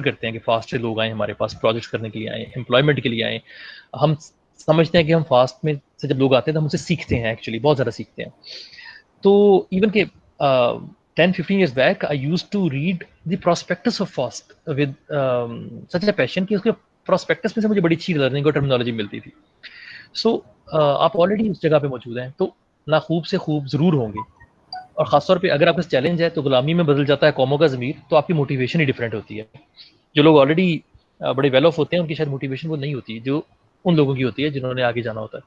करते हैं कि फास्ट से लोग आए हमारे पास, प्रोजेक्ट्स करने के लिए आए, एम्प्लॉयमेंट के लिए आए। हम समझते हैं कि हम फास्ट में से जब लोग आते हैं तो हम उनसे सीखते हैं, एक्चुअली बहुत ज़्यादा सीखते हैं। तो इवन के 10-15 years back I used to read the prospectus of FAST with such a passion कि उसके prospectus में से मुझे बड़ी अच्छी लर्निंग और टर्मिनोलॉजी मिलती थी। सो आप ऑलरेडी उस जगह पे मौजूद हैं तो ना खूब से खूब ज़रूर होंगे, और ख़ासतौर पे अगर आपका चैलेंज है तो गुलामी में बदल जाता है कौमों का ज़मीर, तो आपकी मोटिवेशन ही डिफरेंट होती है। जो लोग ऑलरेडी बड़े वेल ऑफ होते हैं उनकी शायद मोटिवेशन वो नहीं होती जो उन लोगों की होती है जिन्होंने आगे जाना होता है।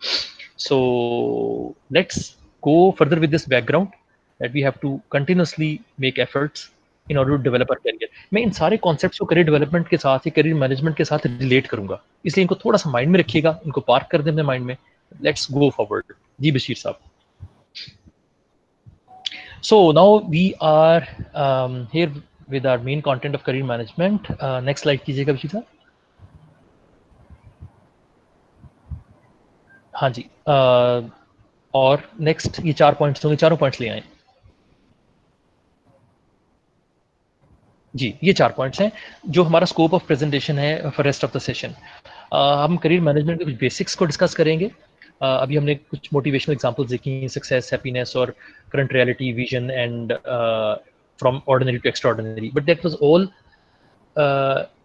So let's go further with this background that we have to continuously make efforts in order to develop our career। मैं इन सारे कॉन्सेप्ट्स को करियर डेवलपमेंट के साथ या करियर मैनेजमेंट के साथ रिलेट करूंगा, इसलिए इनको थोड़ा सा माइंड में रखिएगा, इनको पार्क कर दें अपने माइंड में। Let's go forward. जी Basheer Sahab. So now we are here with our main content of career management। next slide कीजिएगा बशीर साहब। हाँ जी, और नेक्स्ट ये 4 पॉइंट्स होंगे, चारों पॉइंट्स ले आए। जी, ये 4 पॉइंट्स हैं जो हमारा स्कोप ऑफ प्रेजेंटेशन है for rest of the session. हम करियर मैनेजमेंट के कुछ बेसिक्स को डिस्कस करेंगे। अभी हमने कुछ मोटिवेशनल एग्जांपल्स देखी, सक्सेस, हैप्पीनेस और current reality, vision and from ordinary to extraordinary, but that was all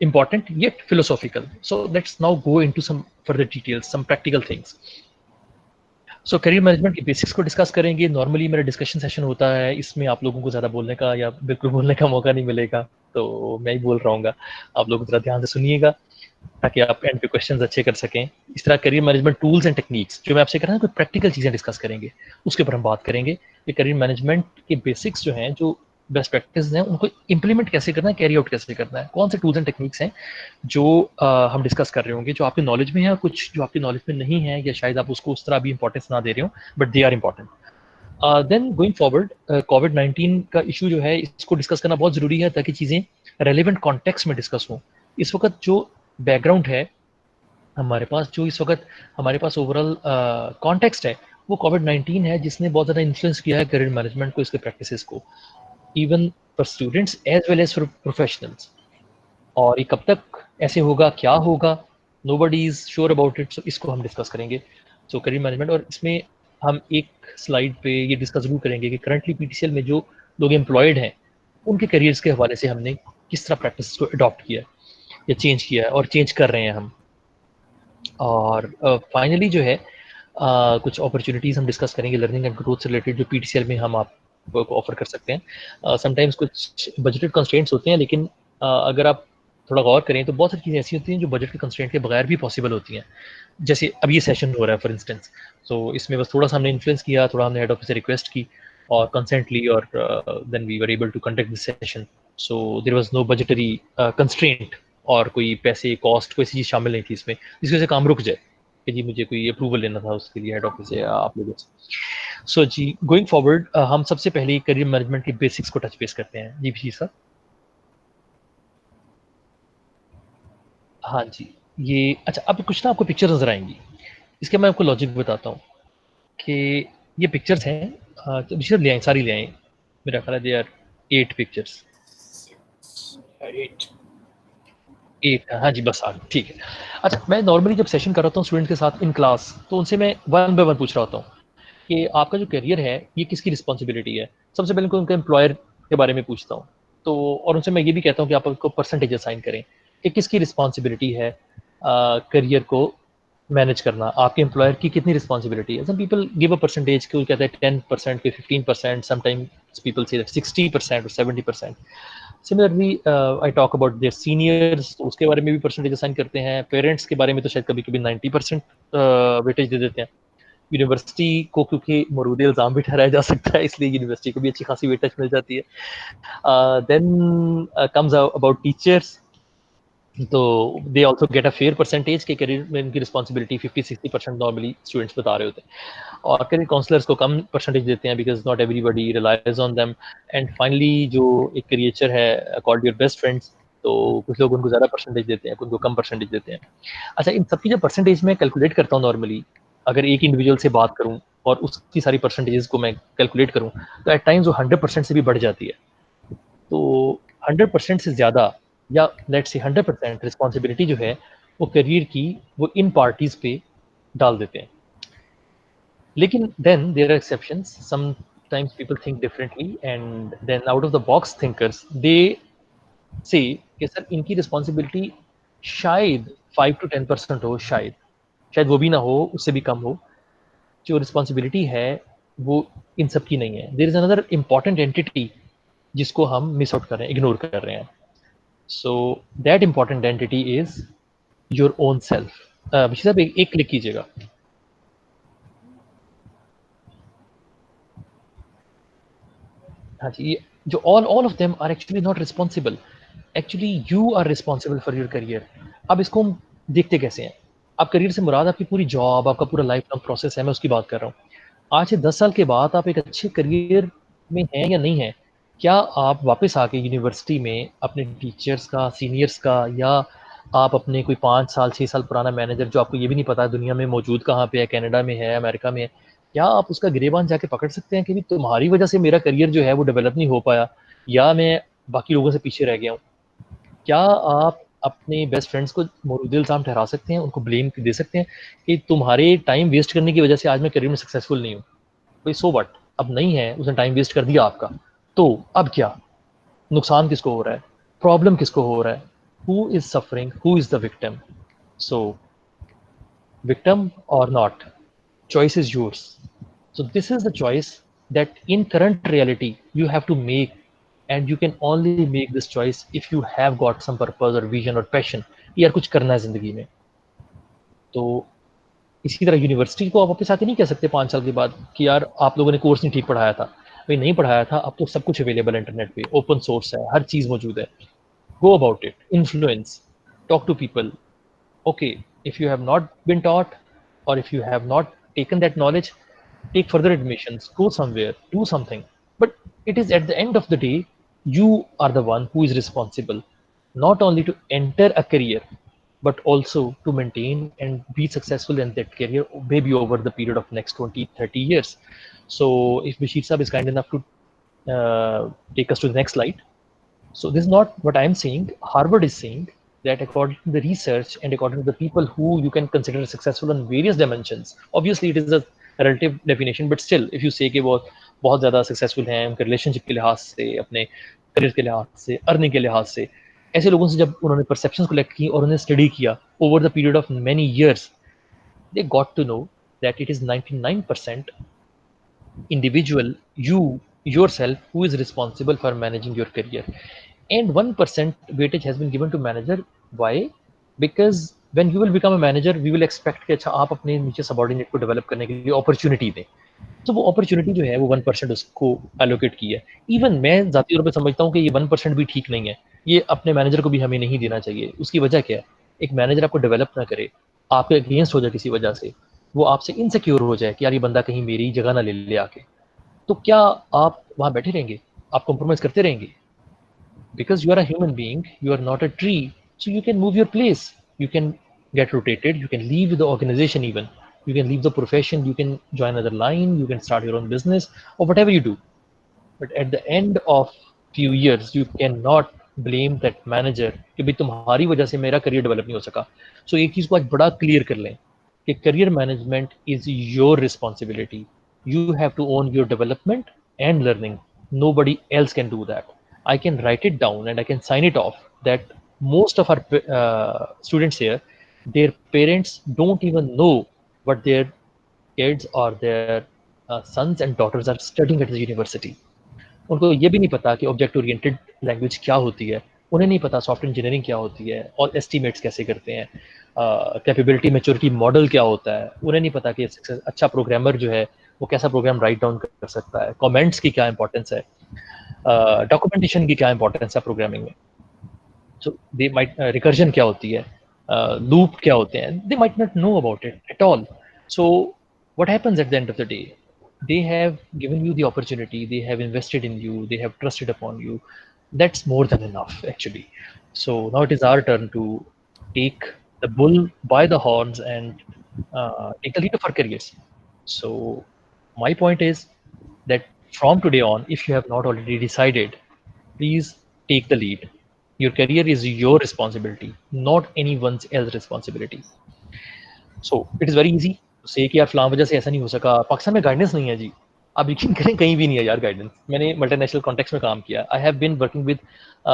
important yet philosophical। So let's now go into some further details, some practical things। So career management के basics को discuss करेंगे। Normally मेरा discussion session होता है, इसमें आप लोगों को ज़्यादा बोलने का या बिल्कुल बोलने का मौका नहीं मिलेगा, तो मैं ही बोल रहा हूँ। आप लोग ज़रा ध्यान से सुनिएगा ताकि आप एंड पे क्वेश्चंस अच्छे कर सकें। इस तरह career management tools and techniques जो मैं आपसे कर रहा हूँ, कोई प्रैक्टिकल चीज़ें डिस्कस करेंगे, उसके ऊपर हम बात करेंगे कि करियर मैनेजमेंट के बेसिक्स जो हैं, जो बेस्ट प्रैक्टिस हैं, उनको इम्प्लीमेंट कैसे करना है, कैरी आउट कैसे करना है, कौन से टूल्स एंड टेक्निक्स हैं जो हम डिस्कस कर रहे होंगे, जो आपके नॉलेज में है, कुछ जो आपकी नॉलेज में नहीं है, या शायद आप उसको उस तरह भी इंपॉर्टेंस ना दे रहे हो, but they are important. Then going forward, COVID का इशू जो है, इसको डिस्कस करना बहुत ज़रूरी है ताकि चीज़ें रेलिवेंट कॉन्टेक्स्ट में डिस्कस हों। इस वक्त जो बैकग्राउंड है हमारे पास, जो इस वक्त हमारे पास ओवरऑल कॉन्टेक्स्ट है, वो कोविड-19 है, जिसने बहुत ज़्यादा इन्फ्लुएंस किया है करियर मैनेजमेंट को, इसके प्रैक्टिसेस को, even for students as well as for professionals. और ये कब तक ऐसे होगा, क्या होगा, nobody is sure about it. So इसको हम डिस्कस करेंगे। सो करियर मैनेजमेंट, और इसमें हम एक स्लाइड पे ये डिस्कस जरूर करेंगे कि करंटली पीटीसीएल में जो लोग एम्प्लॉयड हैं, उनके करियर्स के हवाले से हमने किस तरह प्रैक्टिस को अडॉप्ट किया या चेंज किया है और चेंज कर रहे हैं हम। और फाइनली जो है कुछ अपॉर्चुनिटीज़ हम डिस्कस करेंगे लर्निंग एंड ग्रोथ से रिलेटेड, जो पीटीसीएल में हम आपको ऑफर कर सकते हैं। समटाइम्स कुछ बजटेड कंस्ट्रेंट्स होते हैं, लेकिन अगर आप थोड़ा गौर करें तो बहुत सारी चीज़ें ऐसी होती हैं जो बजट के कंस्ट्रेंट के बगैर भी पॉसिबल होती हैं। जैसे अब ये सेशन हो रहा है फॉर इंस्टेंस, सो इसमें बस थोड़ा सा हमने इन्फ्लुएंस किया, थोड़ा हमने हेड ऑफिस से रिक्वेस्ट की और कंसेंट ली, और then we were able to conduct this session. So there was no budgetary constraint, और कोई पैसे, कॉस्ट, कोई ऐसी चीज़ शामिल नहीं थी इसमें जिसकी वजह से काम रुक जाए कि जी मुझे कोई अप्रूवल लेना था उसके लिए हेड ऑफिस से या आप लोगों से। सो जी गोइंग फॉरवर्ड, हम सबसे पहले करियर मैनेजमेंट के बेसिक्स को टच बेस करते हैं। जी सर। हाँ जी, ये अच्छा, अब कुछ ना आपको पिक्चर नज़र आएँगी। इसके मैं आपको लॉजिक बताता हूँ कि ये पिक्चर्स हैं, तो पिक्चर ले आएँ, सारी ले आएँ। मेरा ख़्याल है दे आर 8 पिक्चर्स। 8 हाँ जी, बस आ गई, ठीक है। अच्छा, मैं नॉर्मली जब सेशन कराता हूँ स्टूडेंट के साथ इन क्लास, तो उनसे मैं वन बाय वन पूछ रहा होता हूँ कि आपका जो करियर है, ये किसकी रिस्पॉन्सिबिलिटी है? सबसे पहले उनके एम्प्लॉयर के बारे में पूछता हूँ। तो और उनसे मैं ये भी कहता हूँ कि आप उनको परसेंटेज असाइन करें कि किसकी रिस्पॉन्सिबिलिटी है करियर को मैनेज करना, आपके एम्प्लॉयर की कितनी रिस्पॉन्सिबिलिटी है। Some people give a percentage, कोई कहता है 10%, कोई 15%, समटाइम्स पीपल से 60% और 70%। Similarly I talk about their seniors, तो उसके बारे में भी परसेंटेज असाइन करते हैं। पेरेंट्स के बारे में तो शायद कभी-कभी 90% वेटेज दे देते हैं। यूनिवर्सिटी को क्योंकि मरूद इल्ज़ाम भी ठहराया जा सकता है, इसलिए यूनिवर्सिटी को भी अच्छी खासी वेटेज मिल जाती है। देन कम्स अबाउट टीचर्स, तो they also get a fair percentage के करियर में इनकी रिस्पॉन्सिबिलिटी 50-60% नॉर्मली स्टूडेंट्स बता रहे होते हैं। और करियर काउंसलर्स को कम परसेंटेज देते हैं because not everybody relies on them. And finally जो एक करियर है कॉल्ड योर बेस्ट फ्रेंड्स, तो कुछ लोग उनको ज़्यादा परसेंटेज देते हैं, कुछ को कम परसेंटेज देते हैं। अच्छा, इन सबकी जब परसेंटेज मैं कैलकुलेट करता हूँ नॉर्मली, अगर एक इंडिविजुअल से बात करूँ और उसकी सारी परसेंटेजेस को मैं कैलकुलेट करूँ, तो एट टाइम्स वो 100% से भी बढ़ जाती है। तो 100% से ज़्यादा या लेट्स से 100% रिस्पॉन्सिबिलिटी जो है वो करियर की वो इन पार्टीज पे डाल देते हैं. लेकिन then there are exceptions. Sometimes people think differently and then out of the box thinkers they say कि सर इनकी रिस्पॉन्सिबिलिटी शायद 5 to 10% हो, शायद वो भी ना हो, उससे भी कम हो. जो रिस्पॉन्सिबिलिटी है वो इन सब की नहीं है. There is another important entity जिसको हम मिस आउट कर रहे हैं, इग्नोर कर रहे हैं. So that important entity is your own self. Vishi साहब एक क्लिक कीजिएगा. हाँ जी, ये जो all of them are actually not responsible. Actually you are responsible for your career. अब इसको हम देखते कैसे हैं. आप करियर से मुराद आपकी पूरी जॉब, आपका पूरा लाइफ लॉन्ग प्रोसेस है, मैं उसकी बात कर रहा हूँ. आज से 10 साल के बाद आप एक अच्छे करियर में हैं या नहीं हैं, क्या आप वापस आके यूनिवर्सिटी में अपने टीचर्स का, सीनियर्स का, या आप अपने कोई 5 साल 6 साल पुराना मैनेजर जो आपको ये भी नहीं पता दुनिया में मौजूद कहाँ पे है, कनाडा में है, अमेरिका में है, क्या आप उसका गिरेबान जाके पकड़ सकते हैं कि भी तुम्हारी वजह से मेरा करियर जो है वो डेवलप नहीं हो पाया, या मैं बाकी लोगों से पीछे रह गया हूँ? क्या आप अपने बेस्ट फ्रेंड्स को मोरूद इल्ज़ाम ठहरा सकते हैं, उनको ब्लेम दे सकते हैं कि तुम्हारे टाइम वेस्ट करने की वजह से आज मैं करियर में सक्सेसफुल नहीं हूँ? भाई सो व्हाट, अब नहीं है, उसने टाइम वेस्ट कर दिया आपका, तो अब क्या? नुकसान किसको हो रहा है? प्रॉब्लम किसको हो रहा है? Who is suffering, who is the victim? So victim or not, choice is yours. So this is the choice that in current reality you have to make, and you can only make this choice if you have got some purpose or vision or passion. यार कुछ करना है जिंदगी में. तो इसी तरह university को आप वापस आके नहीं कह सकते 5 साल के बाद कि यार आप लोगों ने कोर्स नहीं ठीक पढ़ाया था. भाई नहीं पढ़ाया था, अब तो सब कुछ अवेलेबल है इंटरनेट पे, ओपन सोर्स है, हर चीज़ मौजूद है. Go about it, influence, talk to people. Okay, if you have not been taught, or if you have not taken that knowledge, take further admissions, go somewhere, do something. But it is at the end of the day, you are the one who is responsible, not only to enter a career, but also to maintain and be successful in that career, maybe over the period of next 20, 30 years. So if Bashir Saab is kind enough to take us to the next slide. So this is not what I'm saying. Harvard is saying that according to the research and according to the people who you can consider successful on various dimensions, obviously it is a relative definition, but still, if you say कि वो बहुत ज़्यादा successful हैं उनके relationship के लिहाज से, अपने करियर के लिहाज से, अर्निंग के लिहाज से, ऐसे लोगों से जब उन्होंने परसेप्शन कलेक्ट की और उन्हें स्टडी किया over the period of many years, they got to know that it is 99% individual, you yourself, who is responsible for managing your career, and 1% weightage has been given to manager. Why? Because when you will become a manager, we will expect कि अच्छा आप अपने नीचे subordinate को develop करने के लिए opportunity दें. तो वो अपॉर्चुनिटी जो है वो 1% उसको एलोकेट की है. इवन मैं जाती तौर पर समझता हूँ कि ये 1% भी ठीक नहीं है. ये अपने मैनेजर को भी हमें नहीं देना चाहिए. उसकी वजह क्या है? एक मैनेजर आपको डेवलप ना करे, आपके अगेंस्ट हो जाए किसी वजह से, वो आपसे इनसिक्योर हो जाए कि यार ये बंदा कहीं मेरी जगह ना ले ले आके, तो क्या आप वहाँ बैठे रहेंगे? आप कॉम्प्रोमाइज़ करते रहेंगे? Because you are a human being, you are not a tree, so you can move your place. You can get rotated, you can leave the organization even. You can leave the profession, you can join another line, you can start your own business or whatever you do. But at the end of few years, you cannot blame that manager कि भाई तुम्हारी वजह से मेरा career develop नहीं हो सका. So एक चीज़ को आज बड़ा क्लियर कर लें कि career management is your responsibility. You have to own your development and learning. Nobody else can do that. I can write it down and I can sign it off that most of our students here, their parents don't even know what their kids or their sons and daughters are studying at the university. उनको ये भी नहीं पता कि object oriented language क्या होती है, उन्हें नहीं पता सॉफ्टवेयर इंजीनियरिंग क्या होती है और एस्टीमेट्स कैसे करते हैं, कैपेबिलिटी मैच्योरिटी मॉडल क्या होता है, उन्हें नहीं पता कि अच्छा प्रोग्रामर जो है वो कैसा प्रोग्राम राइट डाउन कर सकता है, कमेंट्स की क्या इंपॉर्टेंस है, डॉक्यूमेंटेशन की क्या इंपॉर्टेंस है प्रोग्रामिंग में. सो दे माइट रिकर्जन क्या होती है, लूप क्या होते हैं, they might not know about it at all. So what happens at the end of the day, they have given you the opportunity, they have invested in you, they have trusted upon you. That's more than enough actually. So now it is our turn to take the bull by the horns and take the lead of our careers. So my point is that from today on, if you have not already decided, please take the lead. Your career is your responsibility, not anyone's else responsibility. So it is very easy to say कि यार फलां वजह से ऐसा नहीं हो सका. पाकिस्तान में गाइडेंस नहीं है जी. आप यकीन करें कहीं भी नहीं है यार गाइडेंस. मैंने मल्टीनेशनल कॉन्टेक्स्ट में काम किया. I have been working with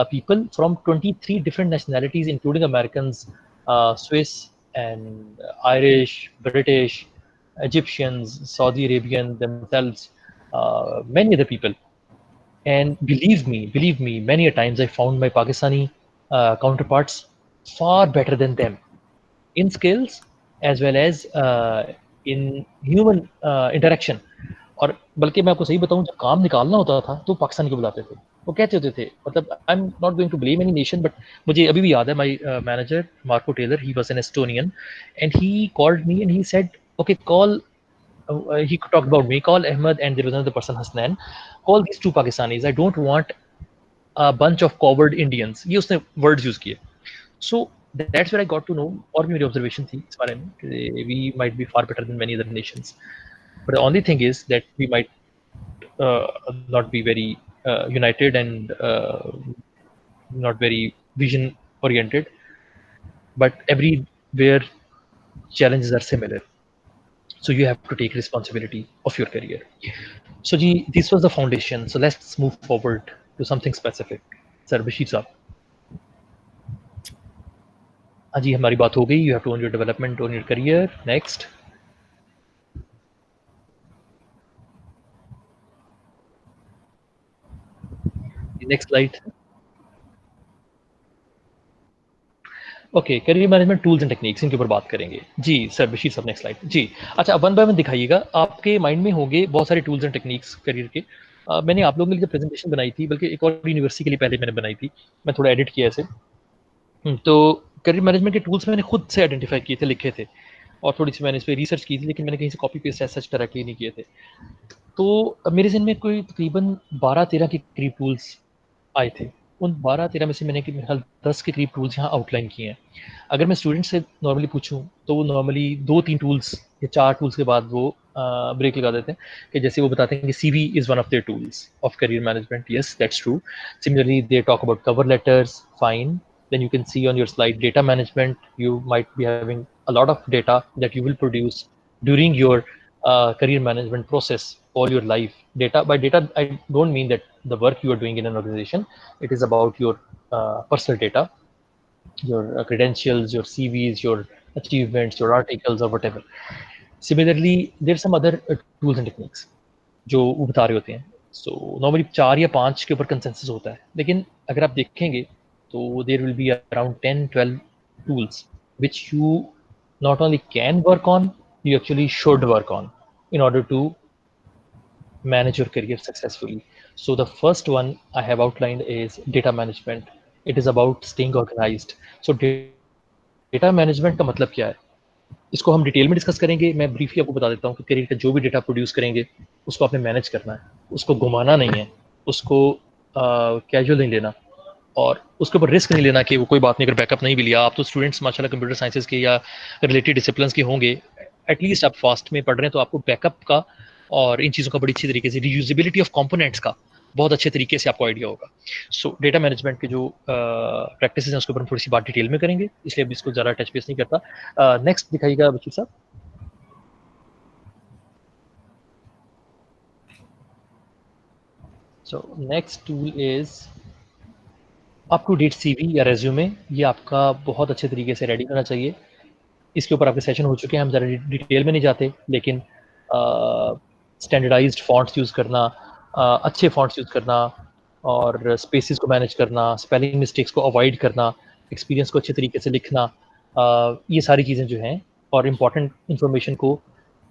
people from 23 different nationalities including Americans, Swiss and Irish, British, Egyptians, Saudi Arabian themselves, many other people. And believe me, many a times I found my Pakistani counterparts far better than them in skills as well as in human interaction. और बल्कि मैं आपको सही बताऊं, जब काम निकालना होता था तो पाकिस्तान को बुलाते थे. वो कहते होते थे, मतलब I am not going to blame any nation, but मुझे अभी भी याद है my manager Marco Taylor, he was an Estonian and he called me and he said okay call, he talked about me, call Ahmed and there was another person Hasnan, call these two Pakistanis, I don't want a bunch of coward Indians. ये उसने words use किए. So that's where I got to know, और भी मेरी observation थी इस बारे में कि we might be far better than many other nations, but the only thing is that we might not be very united and not very vision oriented, but everywhere challenges are similar, so you have to take responsibility of your career. So ji, this was the foundation, so let's move forward to something specific. Sir Bashir साहब, हाँ जी, हमारी बात हो गई. You have to own your development, own your career. Next. Next slide. Okay, career management tools and techniques, इनके ऊपर बात करेंगे जी. सर बशीर साहब नेक्स्ट स्लाइड जी. अच्छा, वन बाय वन दिखाइएगा. आपके माइंड में होंगे बहुत सारे टूल्स एंड टेक्निक्स करियर के. मैंने आप लोगों के लिए प्रेजेंटेशन बनाई थी, बल्कि एक और यूनिवर्सिटी के लिए पहले मैंने बनाई थी, मैं थोड़ा एडिट किया ऐसे. तो करियर मैनेजमेंट के टूल्स मैंने खुद से आइडेंटिफाई किए थे, लिखे थे, और थोड़ी सी मैंने इस पर रिसर्च की थी, लेकिन मैंने कहीं से कॉपी पेस्ट ऐसा डायरेक्टली नहीं किए थे. तो मेरे ज़हन में कोई तकरीबन 12-13 के करीब टूल्स आए थे. उन 12-13 में से मैंने कि 10 के करीब टूल्स यहाँ आउटलाइन किए हैं. अगर मैं स्टूडेंट से नॉर्मली पूछूं तो वो नॉर्मली 2-3 टूल्स या 4 टूल्स के बाद वो ब्रेक लगा देते हैं, कि जैसे वो बताते हैं कि CV is one of their tools of career management. Yes, that's true. Similarly they talk about cover letters, fine. Then you can see on your slide data management. You might be having a lot of data that you will produce during your career management process all your life. Data, by data I don't mean that the work you are doing in an organization. It is about your personal data, your credentials, your CVs, your achievements, your articles or whatever. Similarly, there's some other tools and techniques जो वो बता रहे होते हैं. So normally 4 या 5 के ऊपर consensus होता है, लेकिन अगर आप देखेंगे तो there will be around 10-12 tools which you not only can work on, you actually should work on in order to manage your career successfully. So the first one I have outlined is data management. It is about staying organized. So data management का मतलब क्या है, इसको हम detail में discuss करेंगे. मैं briefly आपको बता देता हूँ कि करियर का जो भी डेटा प्रोड्यूस करेंगे उसको आपने मैनेज करना है, उसको घुमाना नहीं है, उसको कैजुअल नहीं लेना, और उसके ऊपर रिस्क नहीं लेना कि वो कोई बात नहीं अगर बैकअप नहीं भी लिया. आप तो स्टूडेंट्स माशाल्लाह कंप्यूटर साइंसेज के या रिलेटेड डिसिप्लिन के होंगे, एटलीस्ट आप फास्ट में पढ़ रहे हैं तो आपको बैकअप का और इन चीज़ों का बड़ी अच्छी तरीके से, रीयूजेबिलिटी ऑफ कंपोनेंट्स का बहुत अच्छे तरीके से आपको आइडिया होगा. सो डेटा मैनेजमेंट के जो प्रैक्टिस हैं उसके ऊपर हम थोड़ी सी बात डिटेल में करेंगे, इसलिए अब इसको ज़्यादा टच बेस नहीं करता. नेक्स्ट दिखाइएगा बशीर साहब. So next tool is up to date CV या रेज्यूमे. ये आपका बहुत अच्छे तरीके से रेडी होना चाहिए. इसके ऊपर आपके सेशन हो चुके हैं, हम ज़रा डिटेल में नहीं जाते, लेकिन स्टैंडर्डाइज्ड फॉन्ट्स यूज़ करना, अच्छे फॉन्ट्स यूज़ करना, और स्पेसेस को मैनेज करना, स्पेलिंग मिस्टेक्स को अवॉइड करना, एक्सपीरियंस को अच्छे तरीके से लिखना, ये सारी चीज़ें जो हैं, और इम्पॉर्टेंट इन्फॉर्मेशन को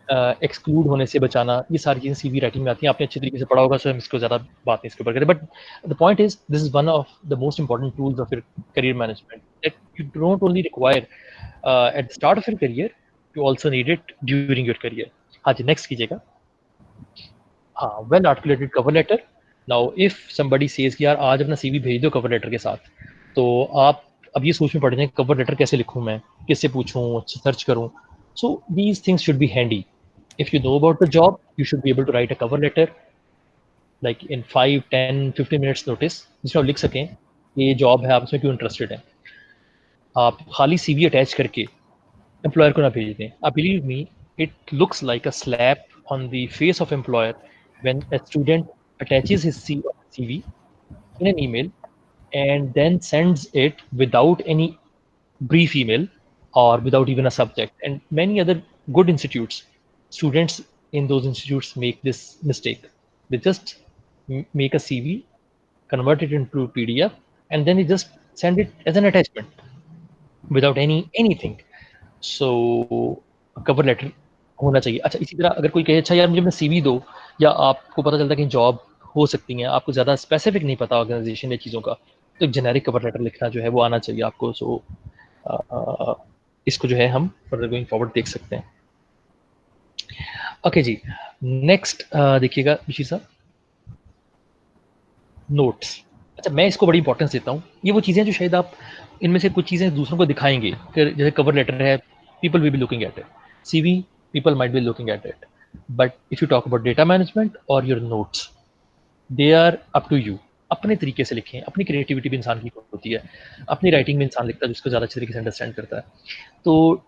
एक्सक्लूड होने से बचाना, ये सारी चीज़ें सीवी राइटिंग में आती हैं. आपने अच्छे तरीके से पढ़ा होगा, सो हम इसको ज़्यादा बात नहीं इसके ऊपर करें. But the point is this is one of the most important tools of your career management that you don't only require at the start of your career, you also need it during your career. हाँ जी, next कीजिएगा. हाँ, well articulated cover letter. Now if somebody says कि यार आज अपना CV भेज दो कवर लेटर के साथ, तो आप अब ये सोच में पड़ जाए कवर लेटर कैसे लिखूं, मैं किससे पूछूं, सर्च करूं. So these things should be handy. If you know about the job, you should be able to write a cover letter like in 5, 10, 15 minutes notice, जिसमें आप लिख सकें ये जॉब है, आप इसमें क्यों इंटरेस्टेड हैं। आप खाली सीवी अटैच करके एम्प्लॉयर को ना भेज दें। Believe me, it looks like a slap on the face of employer when a student attaches his CV in an email and then sends it without any brief email or without even a subject. And many other good institutes, students in those institutes make this mistake. They just make a CV, convert it into PDF, and then they just send it as an attachment without anything. So cover letter होना चाहिए। अच्छा, इसी तरह अगर कोई कहे अच्छा यार मुझे अपना सीवी दो, या आपको पता चलता है कि जॉब हो सकती है, आपको ज़्यादा स्पेसिफिक नहीं पता ऑर्गेनाइजेशन या चीज़ों का, तो एक जेनेरिक कवर लेटर लिखना जो है वो आना चाहिए आपको। सो इसको जो है हम फर्दर गोइंग फॉरवर्ड देख सकते हैं। ओके जी, नेक्स्ट देखिएगा ऋषि साहब, नोट्स। अच्छा, मैं इसको बड़ी इंपॉर्टेंस देता हूँ। ये वो चीज़ें जो शायद आप इनमें से कुछ चीज़ें दूसरों को दिखाएंगे, फिर जैसे कवर लेटर है, people will be looking at it, CV people might be looking at it, but if you talk about data management और your notes, they are up to you. अपने तरीके से लिखें, अपनी क्रिएटिविटी भी इंसान की होती है, अपनी राइटिंग में इंसान लिखता है जिसको ज़्यादा अच्छे तरीके से अंडरस्टैंड करता है। तो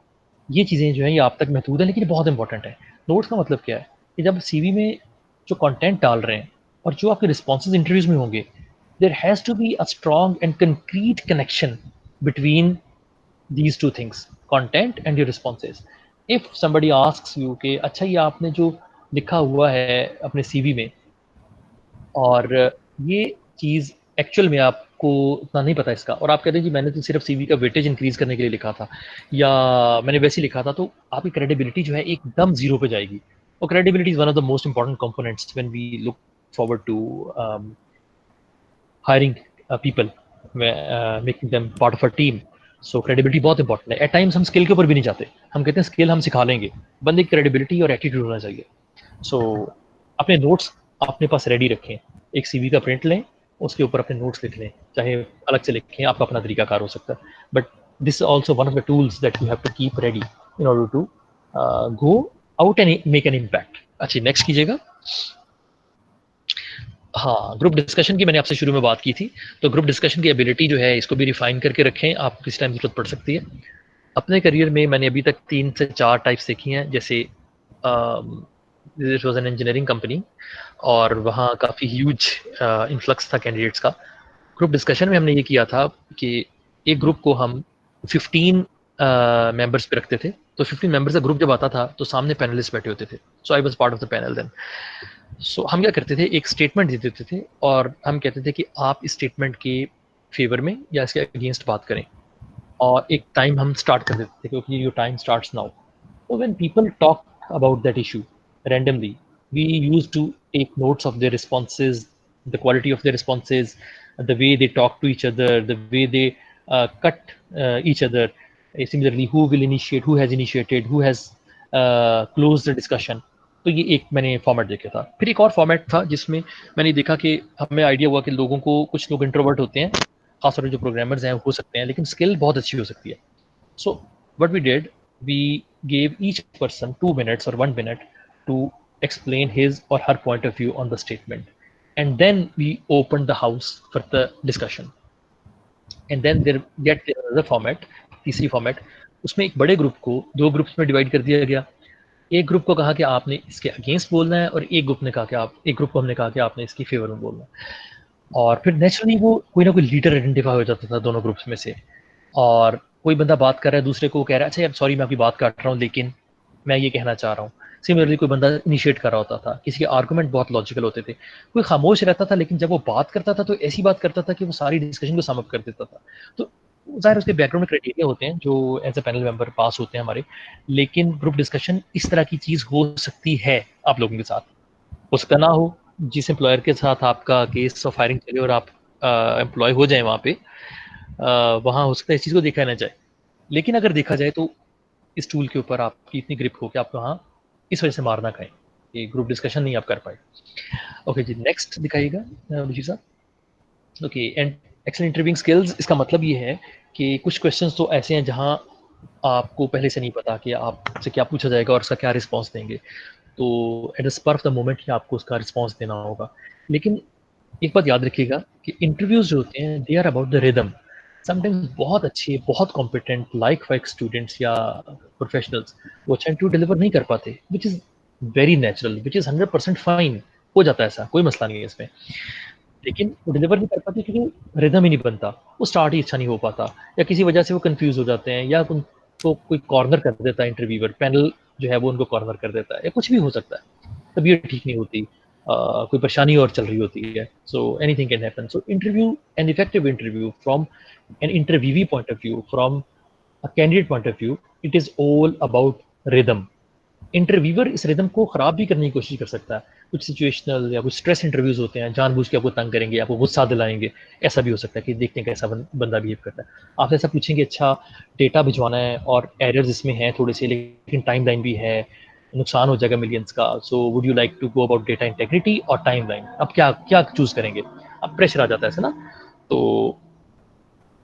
ये चीज़ें जो हैं ये आप तक महदूद है, लेकिन ये बहुत इंपॉर्टेंट है। नोट्स का मतलब क्या है कि जब सीवी में जो कंटेंट डाल रहे हैं और जो आपके रिस्पॉन्सेज इंटरव्यूज में होंगे, there has to be a strong and concrete connection between these two things, content and your responses. If somebody asks you कि अच्छा ये आपने जो लिखा हुआ है अपने सीवी में, और ये चीज़ एक्चुअल में आपको उतना नहीं पता इसका, और आप कहते हैं जी मैंने तो सिर्फ सीवी का वेटेज इंक्रीज करने के लिए लिखा था, या मैंने वैसे ही लिखा था, तो आपकी क्रेडिबिलिटी जो है एकदम जीरो पे जाएगी। और credibility is one of the most important components when we look forward to hiring people, making them part of a team. So credibility बहुत इंपॉर्टेंट है। एट टाइम्स हम स्किल के ऊपर भी नहीं जाते, हम कहते हैं स्किल हम सिखा लेंगे, बंदे की क्रेडिबिलिटी और एटीट्यूड होना चाहिए। सो अपने नोट्स अपने पास रेडी रखें, एक सीवी का प्रिंट लें, उसके ऊपर अपने नोट्स लिख लें, चाहे अलग से लिखें, आपका अपना तरीकाकार हो सकता है, but this is also one of the tools that you have to keep ready in order to go out and make an impact. अच्छा, नेक्स्ट कीजिएगा। हाँ, ग्रुप डिस्कशन की मैंने आपसे शुरू में बात की थी, तो ग्रुप डिस्कशन की एबिलिटी जो है इसको भी रिफाइन करके रखें, आपको किस टाइम ज़रूरत पड़ सकती है। अपने करियर में मैंने अभी तक 3 से 4 टाइप्स देखी हैं, जैसे this was an engineering company और वहाँ काफ़ी ह्यूज इन्फ्लक्स था कैंडिडेट्स का। ग्रुप डिस्कशन में हमने ये किया था कि एक ग्रुप को हम 15 मेंबर्स पे रखते थे, तो 15 मेंबर्स का ग्रुप जब आता था तो सामने पैनलिस्ट बैठे होते थे, so I was part of the panel then. So हम क्या करते थे, एक स्टेटमेंट दे देते थे और हम कहते थे कि आप इस स्टेटमेंट के फेवर में या इसके अगेंस्ट बात करें, और एक टाइम हम स्टार्ट कर देते थे क्योंकि your time starts now. So when people talk about that issue randomly, we used to take notes of their responses, the quality of their responses, the way they talk to each other, the way they cut each other. Similarly, who will initiate, who has initiated, who has closed the discussion. तो ये एक मैंने format देखा था। फिर एक और format था जिसमें मैंने देखा कि हमें आइडिया हुआ कि लोगों को, कुछ लोग इंट्रोवर्ट होते हैं, खासतौर पर जो प्रोग्रामर्स हैं हो सकते हैं, लेकिन स्किल बहुत अच्छी हो सकती है। So what we did, we gave each person 2 minutes or 1 minute to explain his or her point of view on the statement. And then we opened the house for the discussion. And then there get another format, तीसरी format, उसमें एक बड़े group को 2 groups में divide कर दिया गया। एक ग्रुप को कहा कि आपने इसके अगेंस्ट बोलना है, और एक ग्रुप ने कहा कि एक ग्रुप को हमने कहा कि आपने इसकी फेवर में बोलना है। और फिर नेचुरली वो कोई ना कोई लीडर आइडेंटिफाई हो जाता था दोनों ग्रुप्स में से, और कोई बंदा बात कर रहा है, दूसरे को कह रहा है अच्छा यार सॉरी मैं आपकी बात काट रहा हूँ लेकिन मैं ये कहना चाह रहा हूँ। सिमिलरली कोई बंदा इनिशिएट कर रहा होता था, किसी के आर्गुमेंट बहुत लॉजिकल होते थे, कोई खामोश रहता था, लेकिन जब वो बात करता था तो ऐसी बात करता था कि वो सारी डिस्कशन को सम अप कर देता था। तो ज़ाहिर उसके बैकग्राउंड में क्राइटेरिया होते हैं जो एज अ पैनल मेंबर पास होते हैं हमारे, लेकिन ग्रुप डिस्कशन इस तरह की चीज़ हो सकती है आप लोगों के साथ, हो सकता ना हो। जिस एम्प्लॉयर के साथ आपका केस ऑफ फायरिंग चले और आप एम्प्लॉय हो जाए वहाँ पे, वहाँ हो सकता है इस चीज़ को देखा ना जाए, लेकिन अगर देखा जाए तो इस टूल के ऊपर आपकी इतनी ग्रिप हो कि आप वहाँ इस वजह से मार ना खाएं कि ग्रुप डिस्कशन नहीं आप कर पाए। ओके जी, नेक्स्ट दिखाइएगा विजय साहब। Okay, and excellent interviewing skills, इसका मतलब ये है कि कुछ क्वेश्चंस तो ऐसे हैं जहाँ आपको पहले से नहीं पता कि आपसे क्या पूछा जाएगा और उसका क्या रिस्पॉन्स देंगे, तो at the spur of the moment ही आपको उसका रिस्पॉन्स देना होगा। लेकिन एक बात याद रखिएगा कि इंटरव्यूज जो होते हैं they are about the rhythm. Sometimes बहुत अच्छे, बहुत कॉम्पिटेंट लाइक फाइक स्टूडेंट्स या प्रोफेशनल्स वो अच्छा इंटरव्यू डिलीवर नहीं कर पाते, which is very natural, which is 100% fine. हो जाता है, ऐसा कोई मसला नहीं है इसमें। लेकिन वो डिलीवर नहीं कर पाते क्योंकि रिदम ही नहीं बनता, वो स्टार्ट ही अच्छा नहीं हो पाता, या किसी वजह से वो कंफ्यूज हो जाते हैं, या उनको कोई कॉर्नर कर देता है, इंटरव्यूअर पैनल जो है वो उनको कॉर्नर कर देता है, या कुछ भी हो सकता है, तबीयत ठीक नहीं होती, कोई परेशानी और चल रही होती है। So anything can happen. So interview, an effective interview from an interviewee point of view, from a candidate point of view, it is all about rhythm. Interviewer इस रिदम को खराब भी करने की कोशिश कर सकता है। कुछ सिचुएशनल या कुछ स्ट्रेस इंटरव्यूज होते हैं, जानबूझ के आपको तंग करेंगे, आपको गुस्सा दिलाएंगे। ऐसा भी हो सकता है कि देखते हैं कैसा बंदा बिहेव करता है। आपसे ऐसा पूछेंगे, अच्छा डेटा भिजवाना है और एरर्स इसमें हैं थोड़े से, लेकिन टाइम लाइन भी है, नुकसान हो जाएगा मिलियंस का, so would you like to go about data integrity और टाइम लाइन? अब क्या क्या चूज करेंगे? अब प्रेशर आ जाता है ना, तो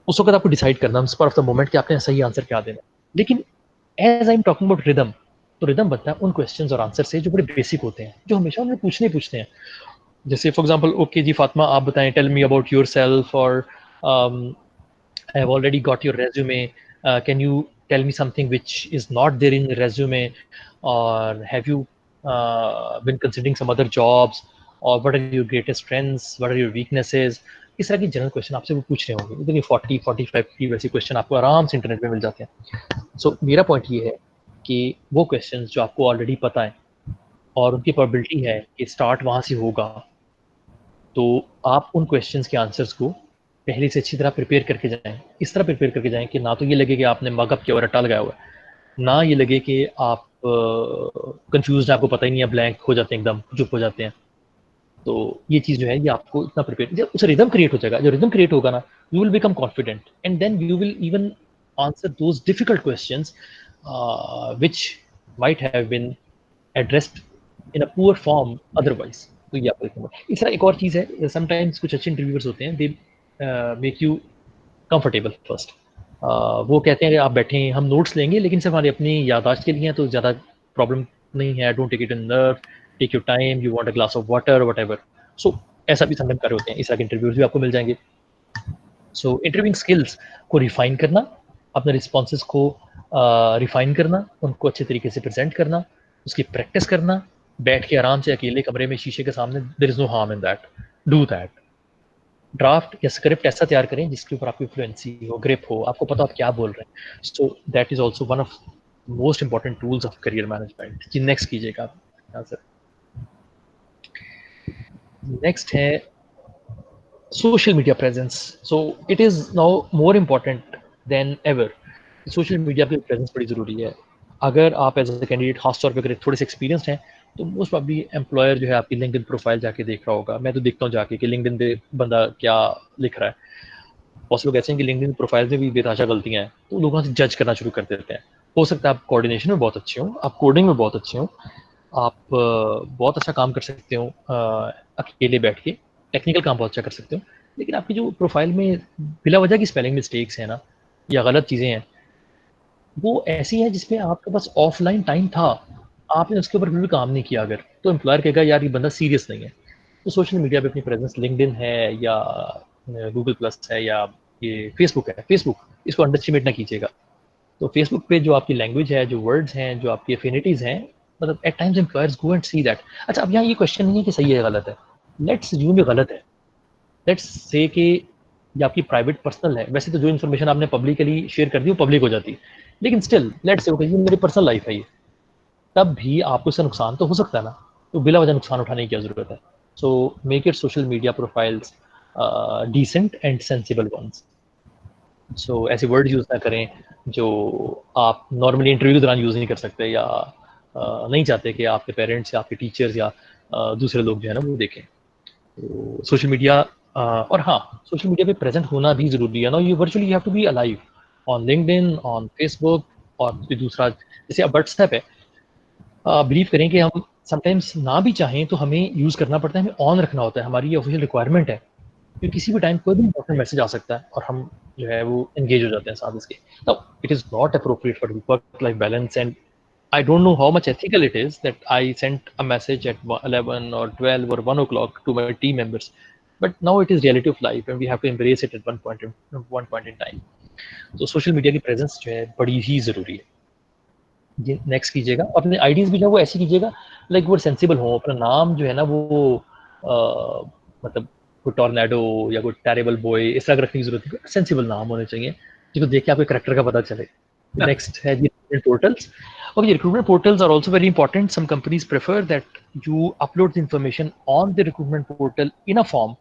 उस वक्त आपको डिसाइड करना स्पर ऑफ द मोमेंट कि आपने सही आंसर क्या देना है। लेकिन as I am talking about rhythm, तो रिदम बनता है उन क्वेश्चंस और आंसर से जो बड़े बेसिक होते हैं, जो हमेशा उन्हें पूछते हैं। जैसे फॉर एग्जांपल, ओके जी फातिमा, आप बताएं, टेल मी अबाउट योरसेल्फ, और I have already got your resume, can you tell me something which is not there in resume, और have you been considering some other jobs, और what are your greatest strengths, what are your weaknesses. इस तरह की general question आपसे वो पूछ रहे होंगे। देखिए 40-45 की वैसे क्वेश्चन आपको आराम से इंटरनेट पे मिल जाते हैं। सो मेरा पॉइंट ये है कि वो क्वेश्चंस जो आपको ऑलरेडी पता है और उनकी प्रोबेबिलिटी है कि स्टार्ट वहाँ से होगा, तो आप उन क्वेश्चंस के आंसर्स को पहले से अच्छी तरह प्रिपेयर करके जाएँ। इस तरह प्रिपेयर करके जाएँ कि ना तो ये लगे कि आपने मग अप किया और रट्टा लगाया हुआ है, ना ये लगे कि आप कन्फ्यूज़्ड हैं, आपको पता ही नहीं है, ब्लैंक हो जाते हैं, एकदम चुप हो जाते हैं। तो ये चीज़ जो है ये आपको इतना प्रिपेयर, जब उसे रिदम क्रिएट हो जाएगा, जो रिदम क्रिएट होगा ना, you will become confident and then you will even answer those difficult questions which might have been addressed in a poor form otherwise. तो ये आपको देखना। इस तरह एक और चीज़ है, समटाइम्स कुछ अच्छे इंटरव्यूअर्स होते हैं, they make you comfortable first. वो कहते हैं कि आप बैठें, हम नोट्स लेंगे, लेकिन सिर्फ हमारी अपनी यादाश्त के लिए हैं, तो ज़्यादा प्रॉब्लम नहीं है, don't take it in nerve, take your time, you want a glass of water, whatever. So ऐसा भी समटाइम कर रहे होते हैं। इस तरह के इंटरव्यूज भी आपको मिल जाएंगे। सो इंटरव्यूइंग स्किल्स को रिफाइन करना, अपने रिस्पॉन्सेज को रिफाइन करना, उनको अच्छे तरीके से प्रेजेंट करना, उसकी प्रैक्टिस करना, बैठ के आराम से अकेले कमरे में शीशे के सामने, there is no harm in that, do that. Draft या स्क्रिप्ट ऐसा तैयार करें जिसके ऊपर आपकी फ्लुएंसी हो, ग्रिप हो, आपको पता आप क्या बोल रहे हैं। So that is also one of most important tools of career management. जी नेक्स्ट कीजिएगा आप यहाँ से। नेक्स्ट है social media presence. So it is now more important than ever। Social media पे प्रेजेंस बड़ी ज़रूरी है। अगर आप एज अ कैंडिडेट खास तौर पे अगर थोड़े से एक्सपीरियंस हैं, तो मोस्ट प्रॉब्ली एम्प्लॉयर जो है आपकी लिंक्डइन प्रोफाइल जाके देख रहा होगा। मैं तो देखता हूँ जाके कि लिंक्डइन पे बंदा क्या लिख रहा है। बहुत से लोग ऐसे हैं कि लिंक्डइन प्रोफाइल में भी बेतहाशा गलतियाँ हैं, तो लोग वहाँ से जज करना शुरू कर देते हैं। हो सकता है आप कोऑर्डिनेशन में बहुत अच्छे हों, आप कोडिंग में बहुत अच्छे हों, आप बहुत अच्छा काम कर सकते हो अकेले बैठ के, टेक्निकल काम बहुत अच्छा कर सकते हो, लेकिन आपकी जो प्रोफाइल में बिला वजह की स्पेलिंग मिस्टेक्स हैं ना, या गलत चीज़ें हैं, वो ऐसी हैं जिसमें आपके पास ऑफलाइन टाइम था, आपने उसके ऊपर भी काम नहीं किया अगर, तो एम्प्लॉयर कहेगा यार ये बंदा सीरियस नहीं है। तो सोशल मीडिया पे अपनी प्रेजेंस, लिंक्डइन है या गूगल प्लस है या ये फेसबुक है, फेसबुक इसको अंडर एस्टिमेट ना कीजिएगा। तो फेसबुक पे जो आपकी लैंग्वेज है, जो वर्ड्स हैं, जो आपकी एफिनिटीज हैं, मतलब at times employers go and see that. अच्छा, अब यहाँ ये क्वेश्चन नहीं है कि सही है गलत है, लेट्स अज्यूम ये गलत है, लेट्स से कि ये आपकी प्राइवेट पर्सनल है। वैसे तो जो इन्फॉर्मेशन आपने पब्लिकली शेयर कर दी वो पब्लिक हो जाती है, लेकिन स्टिल लेट्स से ये मेरी पर्सनल लाइफ है ये, तब भी आपको इससे नुकसान तो हो सकता है ना, तो बिला वजह नुकसान उठाने की क्या जरूरत है। So make it social media profiles decent and sensible ones. So ऐसे वर्ड यूज़ ना करें जो आप नॉर्मली इंटरव्यू के दौरान यूज़ नहीं कर सकते, या नहीं चाहते कि आपके पेरेंट्स या आपके टीचर्स या दूसरे लोग जो है ना वो देखें। तो सोशल मीडिया, और हाँ, सोशल मीडिया पे प्रेजेंट होना भी ज़रूरी है ना। You virtually have to be alive on LinkedIn, on Facebook, और फिर दूसरा जैसे अब व्हाट्सएप है। बिलीव करें कि हम समटाइम्स ना भी चाहें तो हमें यूज़ करना पड़ता है, हमें ऑन रखना होता है, हमारी ये ऑफिशियल रिक्वायरमेंट है, क्योंकि किसी भी टाइम कोई भी इंपॉर्टेंट मैसेज आ सकता है और हम जो है वो एंगेज हो जाते हैं साथ इसके। Now it is not appropriate for work life balance, and I don't know how much ethical it is that I sent a message at 11 or 12 or 1 o'clock to my team members. But now it is reality of life and we have to embrace it at one point in time. तो social media की presence जो है बड़ी ही ज़रूरी है। ये next कीजिएगा, अपने आईडीज़ भी जो है वो ऐसी कीजिएगा लाइक वो सेंसिबल हो, अपना नाम जो है ना वो मतलब कोई टॉर्नेडो या कोई टेरेबल बॉय इस तरह रखने की जरूरत नहीं, सेंसिबल नाम होने चाहिए जिसको देख के आपके करेक्टर का पता चले। नेक्स्ट है जी recruitment portals. Okay, recruitment portals are also very important. Some companies prefer that you upload the information on the recruitment portal in a form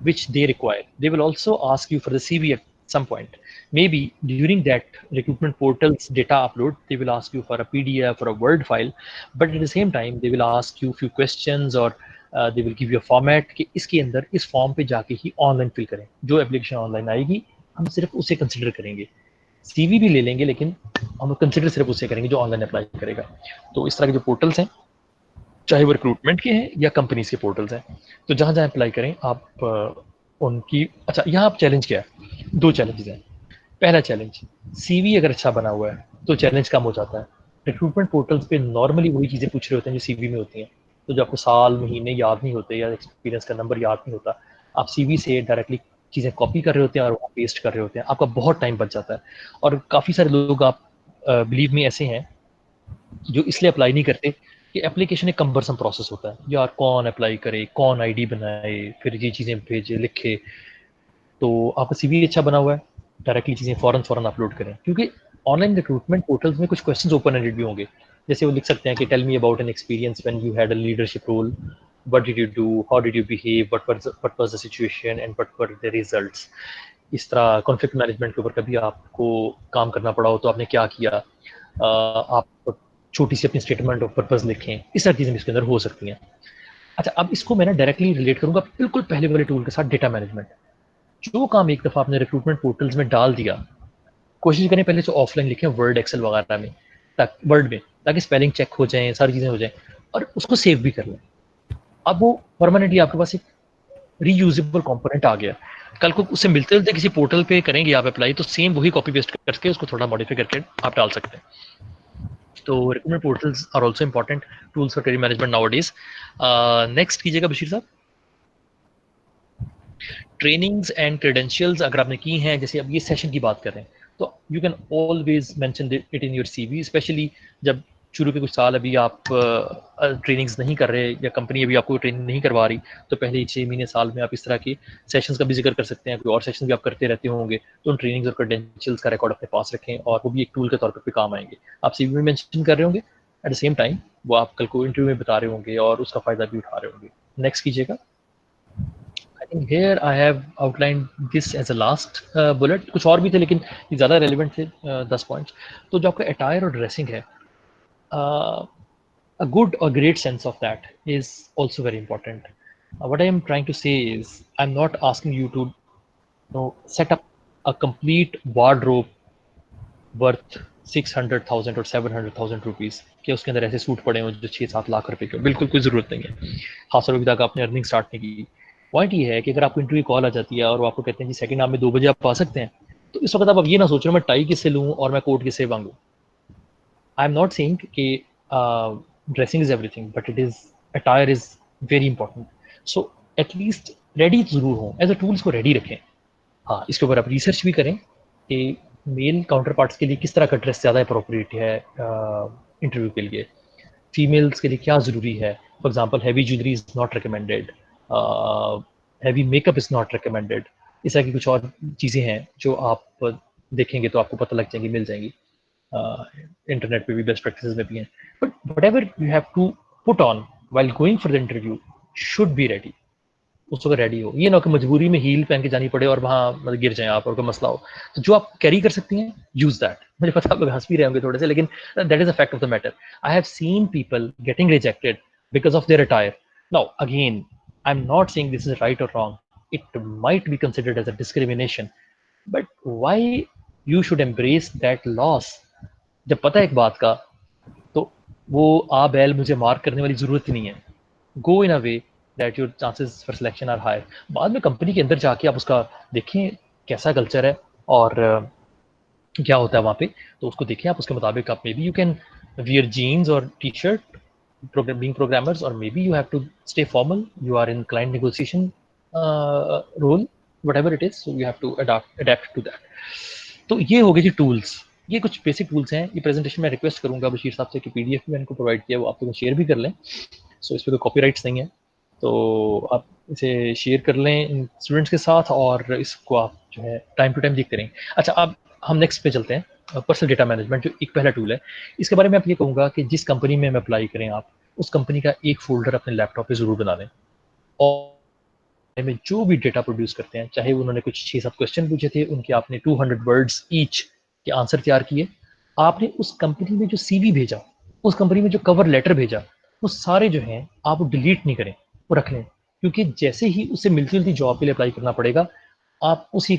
which they require. They will also ask you for the CV at some point. Maybe during that recruitment portal's data upload, they will ask you for a PDF or a Word file, but at the same time, they will ask you few questions or they will give you a format कि इसके अंदर इस form पे जाके ही online fill करें। जो application online आएगी हम सिर्फ उसे कंसिडर करेंगे, सीवी भी ले लेंगे लेकिन हम कंसिडर सिर्फ उसे करेंगे जो ऑनलाइन अप्लाई करेगा। तो इस तरह के जो पोर्टल्स हैं चाहे वो रिक्रूटमेंट के हैं या कंपनीज के पोर्टल्स हैं, तो जहाँ जहाँ अप्लाई करें आप उनकी। अच्छा, यहाँ आप चैलेंज क्या है, दो चैलेंजेस हैं। पहला चैलेंज, सीवी अगर अच्छा बना हुआ है तो चैलेंज कम हो जाता है। रिक्रूटमेंट पोर्टल्स पे नॉर्मली वही चीज़ें पूछ रहे होते हैं जो सीवी में होती हैं, तो जो आपको साल महीने याद नहीं होते या एक्सपीरियंस का नंबर याद नहीं होता, आप सीवी से डायरेक्टली चीज़ें कॉपी कर रहे होते हैं और वहाँ पेस्ट कर रहे होते हैं, आपका बहुत टाइम बच जाता है। और काफ़ी सारे लोग आप बिलीव में ऐसे हैं जो इसलिए अप्लाई नहीं करते कि एप्लीकेशन एक कम्बरसम प्रोसेस होता है, यार कौन अप्लाई करे, कौन आईडी बनाए, फिर ये चीज़ें भेजे लिखे। तो आपका सीवी अच्छा बना हुआ है, डायरेक्टली चीज़ें फ़ौरन अपलोड करें, क्योंकि ऑनलाइन रिक्रूटमेंट पोर्टल्स में कुछ क्वेश्चंस ओपन एंडेड भी होंगे। जैसे वो लिख सकते हैं कि tell me about an experience when you had a leadership role, what did you do, how did you behave, what was the situation and what were the results. इस तरह कॉन्फ्लिक्ट मैनेजमेंट के ऊपर कभी आपको काम करना पड़ा हो तो आपने क्या किया। आप छोटी सी अपनी स्टेटमेंट ऑफ पर्पस लिखें, इस तरह चीज़ें इसके अंदर हो सकती हैं। अच्छा, अब इसको मैं ना डायरेक्टली रिलेट करूंगा बिल्कुल पहले वाले टूल के साथ, डेटा मैनेजमेंट। जो काम एक दफ़ा आपने रिक्रूटमेंट पोर्टल्स में डाल दिया, कोशिश करें पहले से ऑफलाइन लिखें वर्ड एक्सेल वगैरह में, वर्ड में, ताकि स्पेलिंग चेक हो जाए, सारी चीज़ें हो जाएं, और उसको सेव भी कर लें। अब वो परमानेंटली आपके पास एक रीयूजेबल कंपोनेंट आ गया। कल को उससे मिलते जुलते किसी पोर्टल पे करेंगे आप अप्लाई, तो सेम वही कॉपी पेस्ट करके उसको थोड़ा मॉडिफाई करके आप डाल सकते हैं। तो recruitment portals are also important tools for career management nowadays. Next कीजिएगा बशीर साहब, ट्रेनिंग्स एंड क्रेडेंशियल्स अगर आपने की हैं, जैसे अब ये सेशन की बात कर रहे हैं, तो you can always mention it in your CV, specially जब शुरू के कुछ साल अभी आप ट्रेनिंग्स नहीं कर रहे या कंपनी अभी आपको ट्रेनिंग नहीं करवा रही, तो पहले 6 महीने साल में आप इस तरह की सेशंस का भी जिक्र कर सकते हैं। कोई और सेशन भी आप करते रहते होंगे, तो उन ट्रेनिंग्स और क्रेडेंशियल्स का रिकॉर्ड अपने पास रखें, और वो भी एक टूल के तौर पर काम आएंगे। आप सीवी में मेंशन कर रहे होंगे, एट द सेम टाइम वो आप कल को इंटरव्यू में बता रहे होंगे और उसका फायदा भी उठा रहे होंगे। नेक्स्ट कीजिएगा। I think here I have outlined this as a last bullet. कुछ और भी थे लेकिन ये ज़्यादा रेलिवेंट थे, 10 पॉइंट्स। तो जो आपका अटायर और ड्रेसिंग है, a good or great sense of that is also very important. What I am trying to say is I'm not asking you to set up a complete wardrobe worth 600,000 और 700,000 rupees कि उसके अंदर ऐसे suit पड़े हों जो 6-7 लाख रुपए के, बिल्कुल कोई ज़रूरत नहीं है, खासतौर अभी तक आपने अर्निंग स्टार्ट नहीं की। पॉइंट ये है कि अगर आपको इंटरव्यू कॉल आ जाती है और वो आपको कहते हैं जी सेकंड हाफ में 2 बजे आप आ सकते हैं, तो इस वक्त आप अब ये ना सोच रहे हो मैं टाई किससे लूँ और मैं कोट किससे मांगूँ। आई एम नॉट सेइंग कि dressing is everything, but it is attire is very important. So at least ready जरूर हों, एज अ टूल्स को रेडी रखें। हाँ, इसके ऊपर आप रिसर्च भी करें कि मेल काउंटर पार्ट्स के लिए किस तरह का ड्रेस ज़्यादा अप्रोप्रिएट है इंटरव्यू के लिए, फीमेल्स के लिए क्या ज़रूरी है। For example heavy jewellery is not recommended, heavy makeup is not recommended. इस तरह की कुछ और चीज़ें हैं जो आप देखेंगे तो आपको पता लग जाएंगी, मिल जाएंगी। इंटरनेट पे भी बेस्ट प्रैक्टिसेस में भी हैं, but whatever you have to put on while going for the interview should be ready. उस वक्त रेडी हो, ये ना कि मजबूरी में हील पहन के जानी पड़े और वहाँ मतलब गिर जाए आप और कोई मसला हो। तो जो आप कैरी कर सकती हैं यूज दैट। मुझे पता आप लोग हंस भी रहे होंगे थोड़े से, लेकिन that is a fact of the matter. I have seen people getting rejected because of their attire. Now again I am not saying this is right और wrong, it might be considered as a discrimination, but why you should embrace that loss. जब पता है एक बात का, तो वो आ बैल मुझे मार्क करने वाली जरूरत ही नहीं है। Go in a way that your chances for selection are high. बाद में कंपनी के अंदर जाके आप उसका देखें कैसा कल्चर है और क्या होता है वहाँ पे, तो उसको देखें आप, उसके मुताबिक आप may be you can wear jeans और T shirt being programmers, or maybe you have to stay formal, you are in client negotiation, role whatever it is, so you have to adapt to that. तो ये हो गए जी tools, ये कुछ basic tools हैं। ये presentation में request करूंगा बशीर साहब से कि पीडीएफ में इनको प्रोवाइड किया वो आप लोग शेयर भी कर लें। सो इस पर कोई कॉपीराइट्स नहीं है, तो आप इसे शेयर कर लें स्टूडेंट्स के साथ और इसको आप जो है टाइम टू टाइम देखते रहें। अच्छा, अब हम नेक्स्ट पे चलते हैं। पर्सनल डेटा मैनेजमेंट जो एक पहला टूल है, इसके बारे में आप ये कहूँगा कि जिस कंपनी में अप्लाई करें आप, उस कंपनी का एक फोल्डर अपने लैपटॉप पे ज़रूर बना लें और में जो भी डेटा प्रोड्यूस करते हैं, चाहे उन्होंने कुछ 6-7 क्वेश्चन पूछे थे, उनके आपने 200 वर्ड्स ईच के आंसर तैयार किए, आपने उस कंपनी में जो सीवी भेजा, उस कंपनी में जो कवर लेटर भेजा, वो सारे जो हैं आप डिलीट नहीं करें, वो रख लें, क्योंकि जैसे ही उससे मिलती-जुलती जॉब के लिए अप्लाई करना पड़ेगा, आप उसी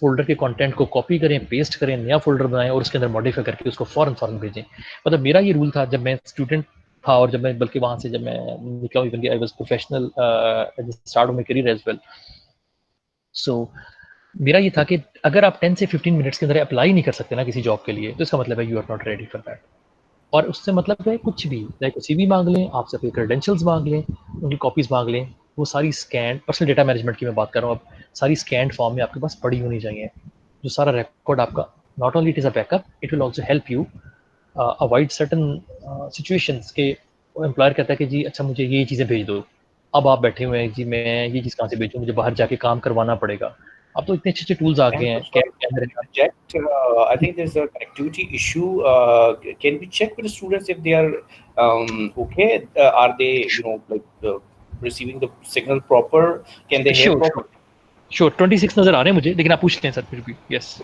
फ़ोल्डर के कंटेंट को कॉपी करें, पेस्ट करें, नया फ़ोल्डर बनाएँ और उसके अंदर मॉडिफ़ाई करके उसको फ़ौरन भेजें। मतलब मेरा ये रूल था जब मैं स्टूडेंट था और जब मैं बल्कि वहाँ से जब मैं निकला हूँ, even I was professional at the start of my career as well. So मेरा ये था कि अगर आप 10 से 15 मिनट्स के अंदर अप्लाई नहीं कर सकते ना किसी जॉब के लिए, तो इसका मतलब है you are not ready for that. और उससे मतलब है कुछ भी, लाइक सीवी माँग लें, आपसे अपने क्रेडेंशियल्स माँग लें, उनकी कॉपीज़ माँग लें, वो सारी स्कैन पर्सनल डेटा मैनेजमेंट की मैं बात कर रहा हूँ अब, सारी स्कैन्ड फॉर्म में आपके पास पड़ी होनी चाहिए। जो सारा रिकॉर्ड आपका, not only it is a backup, it will also help you avoid certain situations के एम्प्लॉयर कहता है कि जी अच्छा मुझे ये चीज़ें भेज दो। अब आप बैठे हुए हैं जी मैं ये चीज़ कहाँ से भेजूँ, मुझे बाहर जाके काम करवाना पड़ेगा। अब तो इतने अच्छे-अच्छे टूल्स आ गए I'm so हैं, sorry to interject. I think there's a connectivity issue. Can we check with the students if they are okay? Are they, receiving the signal proper? Can they hear sure, properly? Sure 26 नज़र आ रहे हैं मुझे, लेकिन आप पूछ लें sir फिर भी। Yes.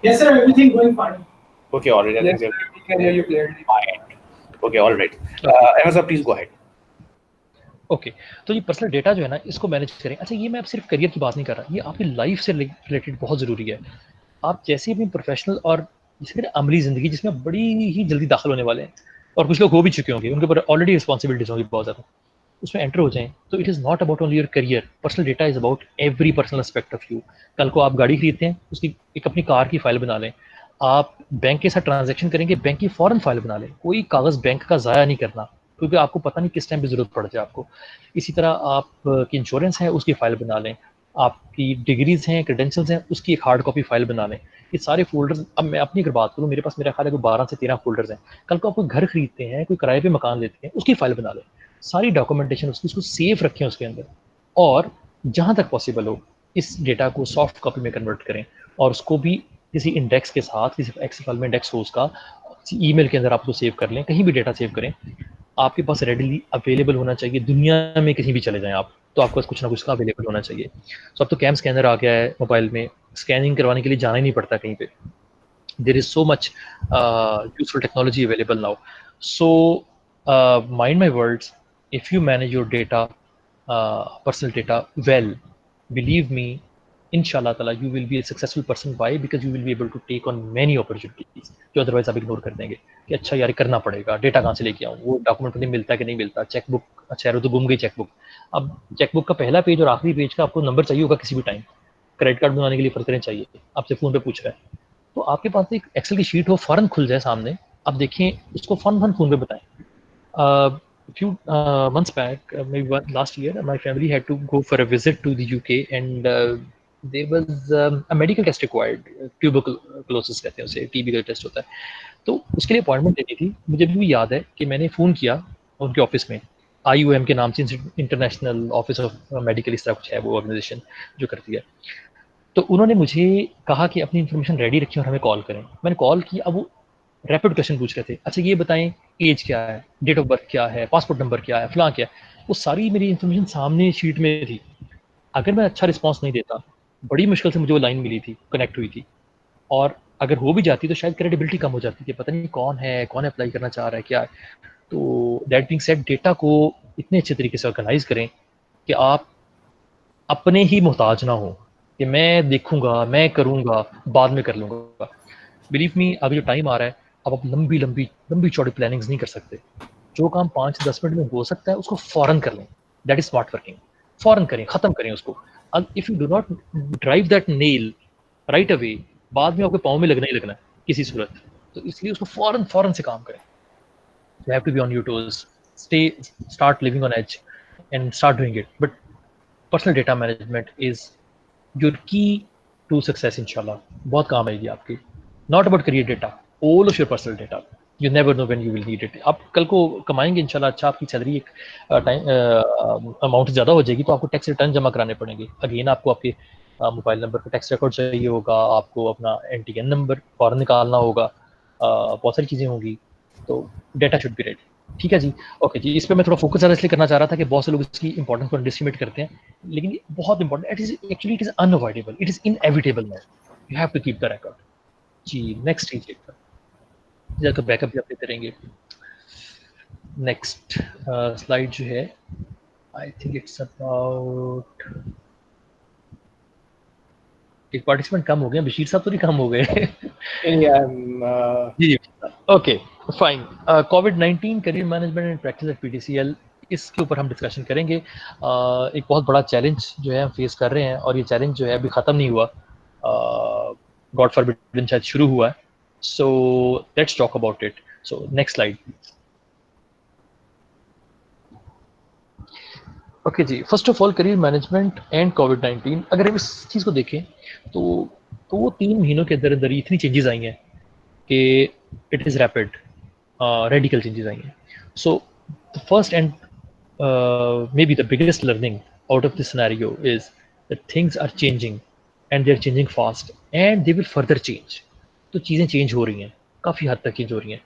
Yes, sir. Everything going fine. Okay, all right. I Yes, think sir, we can hear you clearly. fine. Okay, all right. Ahmed sir, please go ahead. Okay, तो ये पर्सनल डेटा जो है ना, इसको manage करें। अच्छा, ये मैं अब सिर्फ करियर की बात नहीं कर रहा, ये आपकी लाइफ से रिलेटेड बहुत ज़रूरी है। आप जैसे भी प्रोफेशनल और जिसे अमली ज़िंदगी जिसमें आप बड़ी ही जल्दी दाखिल होने वाले हैं और कुछ लोग हो भी चुके होंगे, उनके ऊपर ऑलरेडी रिस्पॉन्सिबिलिटीज़ होंगी बहुत ज़्यादा, उसमें एंटर हो जाएँ, तो it is not about only your career. Personal data is about every personal aspect of you. कल को आप गाड़ी खरीदते हैं, उसकी एक अपनी कार की फ़ाइल बना लें। आप बैंक के साथ ट्रांज़ैक्शन करेंगे, बैंक की फ़ौरन फ़ाइल बना लें। कोई कागज़ बैंक का ज़ाया नहीं करना, क्योंकि आपको पता नहीं किस टाइम पे ज़रूरत पड़ जाए आपको। इसी तरह आप की इंश्योरेंस है, उसकी फ़ाइल बना लें। आपकी डिग्रीज़ हैं, क्रेडेंशियल्स हैं, उसकी एक हार्ड कॉपी फ़ाइल बना लें। ये सारे फ़ोल्डर्स, अब मैं अपनी अगर बात करूँ, मेरे पास मेरा ख़्याल है कोई 12 से 13 फ़ोल्डर्स हैं। कल को आप कोई घर खरीदते हैं, कोई किराए पे मकान लेते हैं, उसकी फ़ाइल बना लें। सारी डॉक्यूमेंटेशन उसको सेफ रखें उसके अंदर, और जहाँ तक पॉसिबल हो इस डेटा को सॉफ्ट कॉपी में कन्वर्ट करें और उसको भी किसी इंडेक्स के साथ, किसी एक्सेल फाइल में इंडेक्स हो उसका, ईमेल के अंदर आप उसको सेव कर लें, कहीं भी डेटा सेव करें। आपके पास रेडिली अवेलेबल होना चाहिए, दुनिया में कहीं भी चले जाएँ आप, तो आपके पास कुछ ना कुछ का अवेलेबल होना चाहिए। सो अब तो कैम स्कैनर आ गया है मोबाइल में, स्कैनिंग करवाने के लिए जाना ही नहीं पड़ता कहीं पे। There is so much useful technology available now. So mind my words, if you manage your data, personal data well, believe me, inshallah ta'ala, you will be a successful person. Why? Because you will be able to take on many opportunities जो otherwise आप ignore कर देंगे कि अच्छा यार करना पड़ेगा, data कहाँ से लेके आऊँ, वो डॉक्यूमेंट मुझे मिलता है कि नहीं मिलता, चेकबुक, अच्छा यार तो गुम गई चेकबुक। अब चेकबुक का पहला पेज और आखिरी पेज का आपको नंबर चाहिए होगा किसी भी टाइम, क्रेडिट कार्ड बनवाने के लिए फर्क चाहिए, आपसे फ़ोन पे पूछ रहा है, तो आपके पास एक एक्सेल की शीट हो, फ़ौरन खुल जाए सामने, आप देखें उसको फ़ौरन फ़ोन पे बताएं। Few months back, maybe last year, my family had to go for a visit to the UK, and there was a medical test required, tuberculosis कहते हैं उसे, टीबी का टेस्ट होता है, तो उसके लिए अपॉइंटमेंट लेनी थी। मुझे भी याद है कि मैंने फ़ोन किया उनके ऑफिस में, IOM के नाम से, इंटरनेशनल ऑफिस ऑफ मेडिकल, इस तरह कुछ है वो ऑर्गेनाइजेशन जो करती है। तो उन्होंने मुझे कहा कि अपनी इन्फॉर्मेशन रेडी रखें और हमें कॉल करें। मैंने कॉल की, अब वो रैपिड क्वेश्चन पूछ रहे थे, अच्छा ये बताएं एज क्या है, डेट ऑफ बर्थ क्या है, पासपोर्ट नंबर क्या है, फलां क्या है। वो सारी मेरी इन्फॉर्मेशन सामने शीट में थी। अगर मैं अच्छा रिस्पॉन्स नहीं देता, बड़ी मुश्किल से मुझे वो लाइन मिली थी, कनेक्ट हुई थी, और अगर हो भी जाती तो शायद क्रेडिबिलिटी कम हो जाती थी, पता नहीं कौन अप्लाई करना चाह रहा है, क्या है। तो दैट बीइंग सेड, डेटा को इतने अच्छे तरीके से ऑर्गेनाइज करें कि आप अपने ही मोहताज ना हो कि मैं देखूंगा, मैं करूंगा, बाद में कर लूंगा। बिलीव मी, अभी जो टाइम आ रहा है, अब आप लंबी चौड़ी प्लानिंग्स नहीं कर सकते। जो काम 5-10 मिनट में हो सकता है उसको फौरन कर लें, दैट इज स्मार्ट वर्किंग। फौरन करें, खत्म करें उसको। If you do not drive that nail right away, बाद में आपके पाँव में लगना ही लगना है किसी सूरत। तो इसलिए उसको फौरन फौरन से काम करें। You have to be on your toes, start living on edge, and start doing it. But personal data management is your key to success, inshallah. बहुत काम आएगी आपकी. Not about career data, all of your personal data. You never know when you will need it. आप कल को कमाएंगे इंशाल्लाह, अच्छा आपकी सैलरी एक टाइम अमाउंट ज़्यादा हो जाएगी तो आपको टैक्स रिटर्न जमा कराने पड़ेंगे. अगेन आपको आपके मोबाइल नंबर का टैक्स रिकॉर्ड चाहिए होगा, आपको अपना NTN नंबर फॉरन निकालना होगा, बहुत सारी चीज़ें होंगी, तो डेटा शुड बी रेडी. ठीक है जी. ओके जी, इस पे मैं थोड़ा फोकस ज़्यादा इसलिए करना चाह रहा था कि बहुत से लोग इसकी इंपॉर्टेंस को अंडरएस्टिमेट करते हैं, लेकिन ये बहुत important. It is actually it is unavoidable, it is inevitable now. You have to keep the record. जी नेक्स्ट कीजिए, जरा बैकअप भी आप लेते रहेंगे. नेक्स्ट स्लाइड जो है, आई थिंक इट्स अबाउट, एक पार्टिसिपेंट कम हो गए, बशीर साहब तो नहीं कम हो गए? जी okay fine. COVID career management and practice at PTCL, इसके ऊपर हम डिस्कशन करेंगे. एक बहुत बड़ा चैलेंज जो है हम फेस कर रहे हैं, और ये चैलेंज जो है अभी ख़त्म नहीं हुआ, गॉड फॉरबिड शायद शुरू हुआ है. So let's talk about it. So next slide. Okay जी, first of all career management and COVID, अगर हम इस चीज़ को देखें तो 3 महीनों के अंदर अंदर इतनी चेंजेस आई हैं कि it is rapid, radical changes आई हैं. So the first and maybe the biggest learning out of this scenario is that things are changing and they're changing fast and they will further change. तो चीज़ें change हो रही हैं, काफ़ी हद तक चेंज हो रही हैं.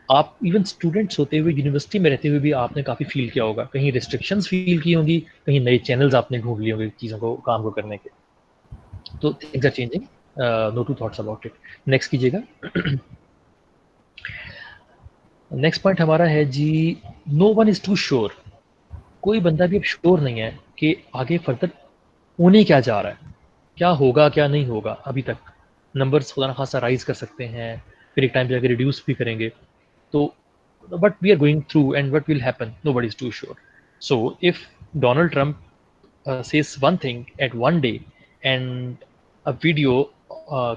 आप इवन स्टूडेंट्स होते हुए, यूनिवर्सिटी में रहते हुए भी आपने काफ़ी फील किया होगा, कहीं रिस्ट्रिक्शंस फील की होंगी, कहीं नए चैनल्स आपने ढूंढ लिए होंगे चीज़ों को, काम को करने के. तो things are changing, no two thoughts about it. Next कीजिएगा. नेक्स्ट पॉइंट हमारा है जी, no one is too sure. कोई बंदा भी अब श्योर नहीं है कि आगे फर्दर होने क्या जा रहा है, क्या होगा क्या नहीं होगा. अभी तक नंबर्स खुदा न खासा राइज कर सकते हैं, फिर एक टाइम पे जाकर रिड्यूस भी करेंगे. तो but we are going through and what will happen, nobody is too sure. So if Donald Trump says one thing at one day and a video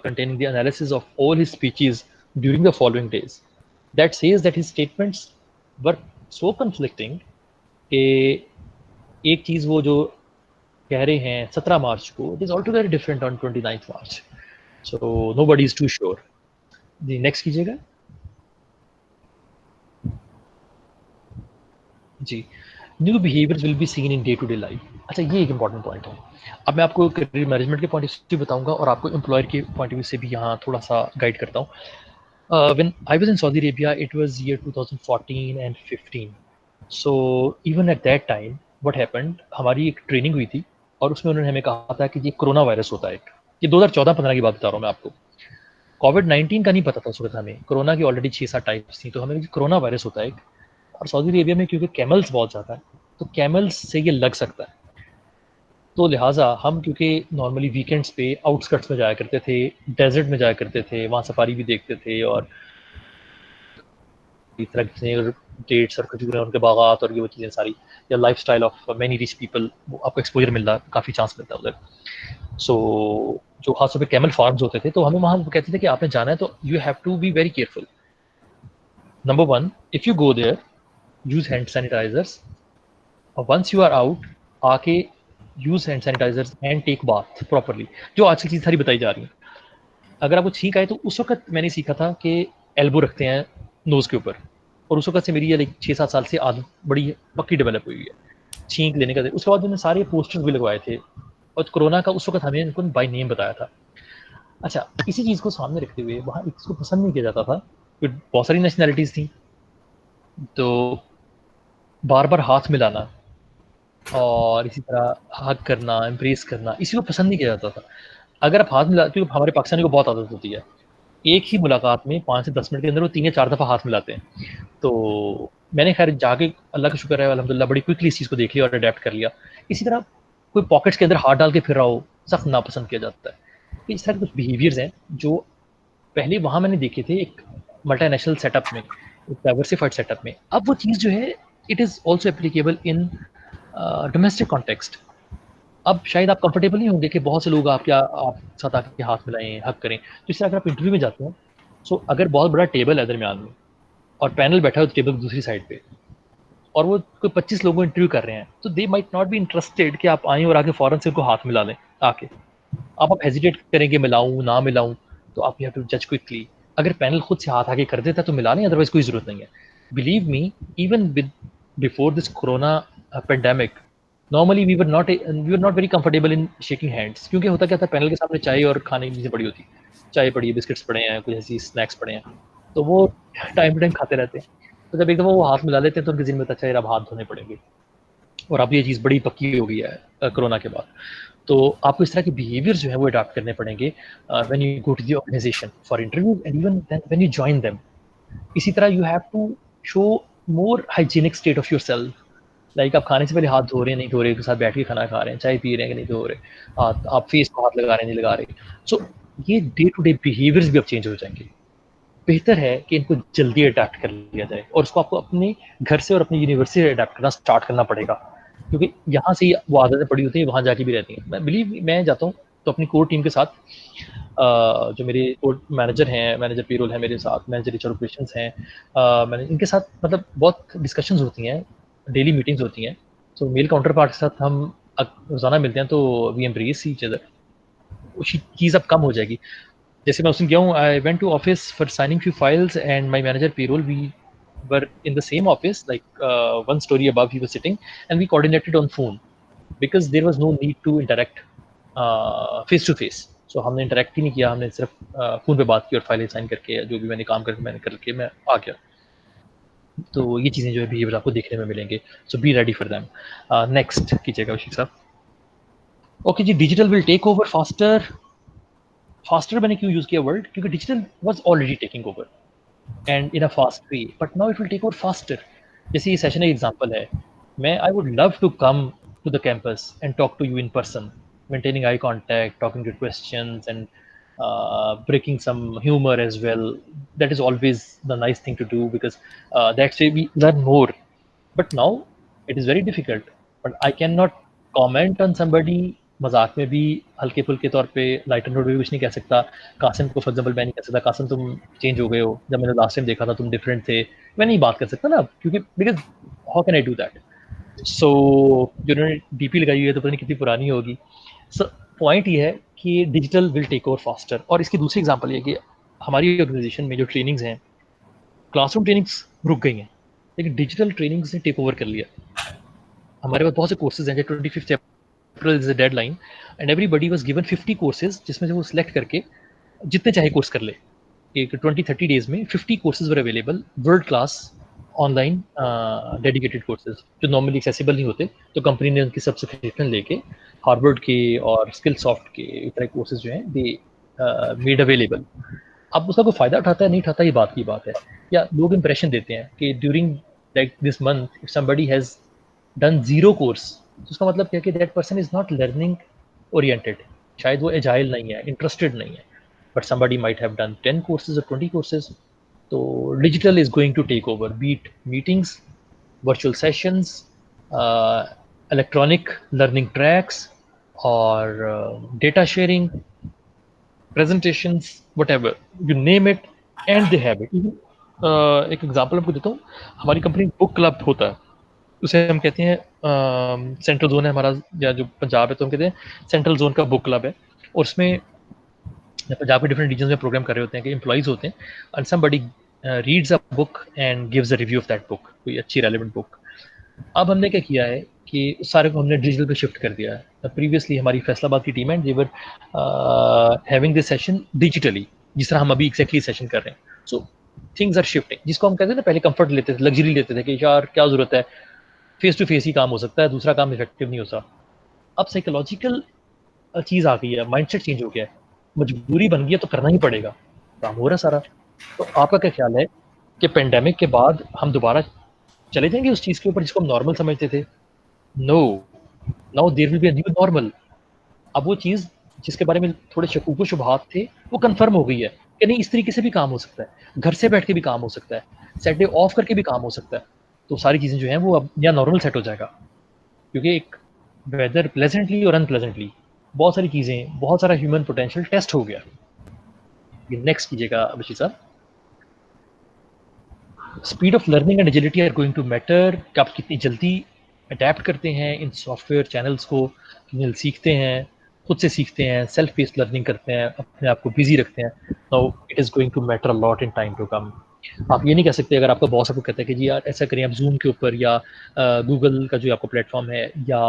containing the analysis of all his speeches during the following days that says that his statements were so conflicting कि एक चीज़ वो जो कह रहे हैं 17 मार्च को, it is altogether different on 29th March. So nobody is too sure. जी next कीजिएगा. जी, new behaviours will be seen in day to day life. अच्छा, ये एक इंपॉर्टेंट पॉइंट है. अब मैं आपको करियर मैनेजमेंट के पॉइंट ऑफ व्यू बताऊंगा और आपको एम्प्लॉयर के पॉइंट ऑफ व्यू से भी यहाँ थोड़ा सा गाइड करता हूँ. When I was in Saudi Arabia, it was year 2014 and 15. So even at that time what happened, हमारी एक ट्रेनिंग हुई थी और उसमें उन्होंने हमें कहा था कि ये कोरोना वायरस होता है. ये 2014-15 की बात बता रहा हूँ मैं आपको. कोविड-19 का नहीं पता था उस वक्त हमें. कोरोना की ऑलरेडी 6-7 टाइप्स थी, तो हमें कोरोना वायरस होता है. और सऊदी अरेबिया में क्योंकि कैमल्स बहुत ज़्यादा है, तो कैमल्स से ये लग सकता है. तो लिहाजा हम क्योंकि नॉर्मली वीकेंड्स पे आउटस्कर्ट्स में जाया करते थे, डेजर्ट में जाया करते थे, वहाँ सफारी भी देखते थे, और इस तरह के डेट्स और खजूरें, उनके बागात और ये वो चीज़ें सारी, या life style of many rich people, आपको एक्सपोजर मिलता, काफ़ी चांस मिलता है उधर. सो जो खासतौर पे कैमल फार्म्स होते थे, तो हमें वहाँ कहते थे कि आपने जाना है तो you have to be very careful. Number 1, if you go there, use hand sanitizers, और वंस यू आर आउट, आके use hand sanitizers and take bath properly. जो आज की चीज़ सारी बताई जा रही है. अगर आपको छींक आए तो उस वक्त मैंने सीखा था कि एल्बो रखते हैं नोज़ के ऊपर, और उस वक्त से मेरी ये 6-7 साल से आदत बड़ी पक्की डेवलप हुई है छींक लेने का. उसके बाद मैंने सारे पोस्टर्स भी लगवाए थे, और कोरोना का उस वक्त हमें उनको बाय नेम बताया था. अच्छा, इसी चीज़ को सामने रखते हुए वहाँ इसको पसंद नहीं किया जाता था, क्योंकि बहुत सारी नेशनैलिटीज़ थी, तो बार बार हाथ मिलाना और इसी तरह हग करना, एम्ब्रेस करना, इसी को पसंद नहीं किया जाता था. अगर आप हाथ मिला, क्योंकि हमारे पाकिस्तानी को बहुत आदत होती है, एक ही मुलाकात में 5 से 10 मिनट के अंदर वो 3 या 4 दफ़ा हाथ मिलाते हैं. तो मैंने खैर जाके, अल्लाह का शुक्र है अल्हम्दुलिल्लाह, बड़ी क्विकली इस चीज़ को देख लिया और अडेप्ट कर लिया. इसी तरह कोई पॉकेट्स के अंदर हाथ डाल के फिर रहा हो, सख्त नापसंद किया जाता है. तो इस तरह के कुछ बिहेवियर्स हैं जो पहले वहाँ मैंने देखे थे एक मल्टीनेशनल सेटअप में, एक डाइवर्सिफाइड सेटअप में. अब वो चीज़ जो है, it is also applicable in domestic context. अब शायद आप कंफर्टेबल नहीं होंगे कि बहुत से लोग आप साथ आके हाथ मिलाएं, हक करें. तो इस तरह अगर आप इंटरव्यू में जाते हैं, सो अगर बहुत बड़ा टेबल है दरमियान में और पैनल बैठा है टेबल की दूसरी साइड पे, और वो कोई 25 लोगों को इंटरव्यू कर रहे हैं, तो they might not be interested कि आप आएँ और आके फ़ौरन से उनको हाथ मिला लें आके। आप हेजिटेट करेंगे मिलाऊँ, ना मिलाऊँ, तो आप यू हैव टू जज क्विकली। अगर पैनल खुद से हाथ आगे कर देता है तो मिला लें, अदरवाइज़ कोई ज़रूरत नहीं है। Believe me, even with before this corona pandemic, normally we were not very comfortable in shaking hands, क्योंकि होता क्या था, पैनल के सामने चाय और खाने की चीज़ें पड़ी होती। चाय पड़ी है, बिस्किट्स पड़े हैं, कुछ ऐसी स्नैक्स पड़े हैं, तो वो टाइम टू टाइम खाते रहते हैं। तो जब एकदम वो हाथ मिला लेते हैं तो उनके ज़हन में होता है अच्छा यार अब हाथ धोने पड़ेंगे। और अब ये चीज़ बड़ी पक्की हो गई है कोरोना के बाद। तो आपको इस तरह के बिहेवियर जो है वो अडॉप्ट करने पड़ेंगे when you go to the organisation for interview and even then when you join them. इसी तरह you have to show more hygienic state of yourself. Like आप खाने से पहले हाथ धो रहे हैं नहीं धो रहे, के साथ बैठ के खाना खा रहे हैं, चाय पी रहे हैं कि नहीं धो रहे, आप फेस को हाथ लगा रहे हैं नहीं लगा रहे। सो ये डे टू डे बिहेवियर्स भी अब चेंज हो जाएंगे। बेहतर है कि इनको जल्दी अडैप्ट कर लिया जाए, और उसको आपको अपने घर से और अपनी यूनिवर्सिटी से अडैप्ट करना स्टार्ट करना पड़ेगा, क्योंकि यहाँ से ही वो आदतें पड़ी होती हैं, वहाँ जाके भी रहती हैं। मैं जाता हूँ तो अपनी कोर टीम के साथ जो मेरे कोर मैनेजर हैं, मैनेजर पेरोल है मेरे साथ, मैनेजर एचआर ऑपरेशंस हैं, मैंने इनके साथ मतलब बहुत डिस्कशंस होती हैं, डेली मीटिंग्स होती हैं। तो मेल काउंटर पार्ट के साथ हम रोज़ाना मिलते हैं, तो वी एम्ब्रेस ईच अदर। वो चीज़ अब कम हो जाएगी। जैसे मैं उस दिन गया हूँ, I went to office for signing few files and my manager payroll, we were in the same office, like one story above he was sitting, and we coordinated on phone because there was no need to interact face to face. So हमने interact ही नहीं किया, हमने सिर्फ phone पे बात की और फाइलें साइन करके जो भी मैंने काम करके मैंने करके मैं आ गया। तो ये चीज़ें जो है बिहेवियर आपको देखने में मिलेंगे। So be ready for them. Next कीजिएगा अभिषेक साहब। ओके जी, digital will take over faster. Faster मैंने क्यों यूज़ किया वर्ड, क्योंकि digital was already taking over and in a fast way, but now it will take over faster. जैसे ये session एक एग्जांपल है, मैं I would love to come to the campus and talk to you in person, maintaining eye contact, talking to questions, and breaking some humor as well. That is always the nice thing to do because that's where we learn more. But now it is very difficult. But I cannot comment on somebody मजाक में भी, हल्के फुल्के तौर पे lighter note भी कुछ नहीं कह सकता। कासिम को फॉर एग्जाम्पल मैं नहीं कह सकता कासिम तुम चेंज हो गए हो, जब मैंने लास्ट टाइम देखा था तुम डिफरेंट थे। मैं नहीं बात कर सकता ना, क्योंकि because how can I do that. So जिन्होंने डीपी लगाई हुई है तो पता नहीं कितनी पुरानी होगी। सो पॉइंट ये है कि digital will take over faster. और इसकी दूसरी एग्जांपल ये कि हमारी ऑर्गेनाइजेशन में जो ट्रेनिंग्स हैं, क्लासरूम ट्रेनिंग्स रुक गई हैं, लेकिन डिजिटल ट्रेनिंग्स ने टेक ओवर कर लिया। हमारे पास बहुत से कोर्सेज हैं, 25 April is the deadline and everybody was given 50 courses, जिसमें से वो सिलेक्ट करके जितने चाहे कोर्स कर ले। एक 20-30 डेज में 50 courses were available, world class online dedicated courses जो नॉर्मली एक्सेसिबल नहीं होते। तो कंपनी ने उनकी सब्सक्रिप्शन लेके हार्वर्ड के और स्किल सॉफ्ट के तरह कोर्सेज जो हैं दे मेड अवेलेबल। अब उसका कोई फ़ायदा उठाता है नहीं उठाता, ये बात की बात है। या लोग इंप्रेशन देते हैं कि during like this month if somebody has done 0 course, तो उसका मतलब क्या है कि that person is not learning oriented. शायद वो एजाइल नहीं है, इंटरेस्टेड नहीं है। But somebody might have done 10 courses or 20 courses. So digital is going to take over, be it meetings, virtual sessions, electronic learning tracks, or data sharing, presentations, whatever you name it, and they have it. एक example आपको देता हूँ, हमारी company book club होता है, उसे हम कहते हैं सेंट्रल जोन है हमारा, या जो पंजाब है तो हम कहते हैं सेंट्रल जोन का बुक क्लब है। और उसमें पंजाब के डिफरेंट रीजन में प्रोग्राम कर रहे होते हैं कि एम्प्लॉइज होते हैं, and somebody reads a book and gives a review of that book, कोई अच्छी रेलेवेंट बुक। अब हमने क्या किया है कि सारे को हमने डिजिटल पे शिफ्ट कर दिया है। प्रीवियसली हमारी फैसलाबाद की टीम है, they were having this session digitally, जिस तरह हम अभी एक्जैक्टली सेशन कर रहे हैं। सो थिंग्स आर शिफ्टिंग, जिसको हम कहते हैं ना, पहले कंफर्ट लेते थे, लग्जरी लेते थे कि यार क्या जरूरत है, फेस टू फेस ही काम हो सकता है, दूसरा काम इफेक्टिव नहीं होता। अब साइकोलॉजिकल चीज़ आ गई है, माइंडसेट चेंज हो गया है, मजबूरी बन गई है तो करना ही पड़ेगा, काम हो रहा है सारा। तो आपका क्या ख्याल है कि पेंडेमिक के बाद हम दोबारा चले जाएंगे उस चीज़ के ऊपर जिसको हम नॉर्मल समझते थे? No, now there will be a new normal. अब वो चीज़ जिसके बारे में थोड़े शकूक व शुबहात थे, वो कंफर्म हो गई है कि नहीं, इस तरीके से भी काम हो सकता है, घर से बैठ के भी काम हो सकता है, सैटरडे ऑफ करके भी काम हो सकता है। तो सारी चीज़ें जो हैं वो अब या नॉर्मल सेट हो जाएगा, क्योंकि एक वेदर प्लेजेंटली और अनप्लेजेंटली बहुत सारी चीज़ें, बहुत सारा ह्यूमन पोटेंशियल टेस्ट हो गया। नेक्स्ट कीजिएगा अभिषेक साहब। Speed of learning and agility are going to matter, कि आप कितनी जल्दी अडेप्ट करते हैं इन सॉफ्टवेयर चैनल्स को, कितनी सीखते हैं, खुद से सीखते हैं, सेल्फ बेस्ड लर्निंग करते हैं, अपने आप को बिजी रखते हैं. Now it is going to matter a lot in time to come. आप ये नहीं कह सकते अगर आपका बॉस आपको कहता है कि जी यार ऐसा करें आप जूम के ऊपर या गूगल का जो आपका प्लेटफॉर्म है या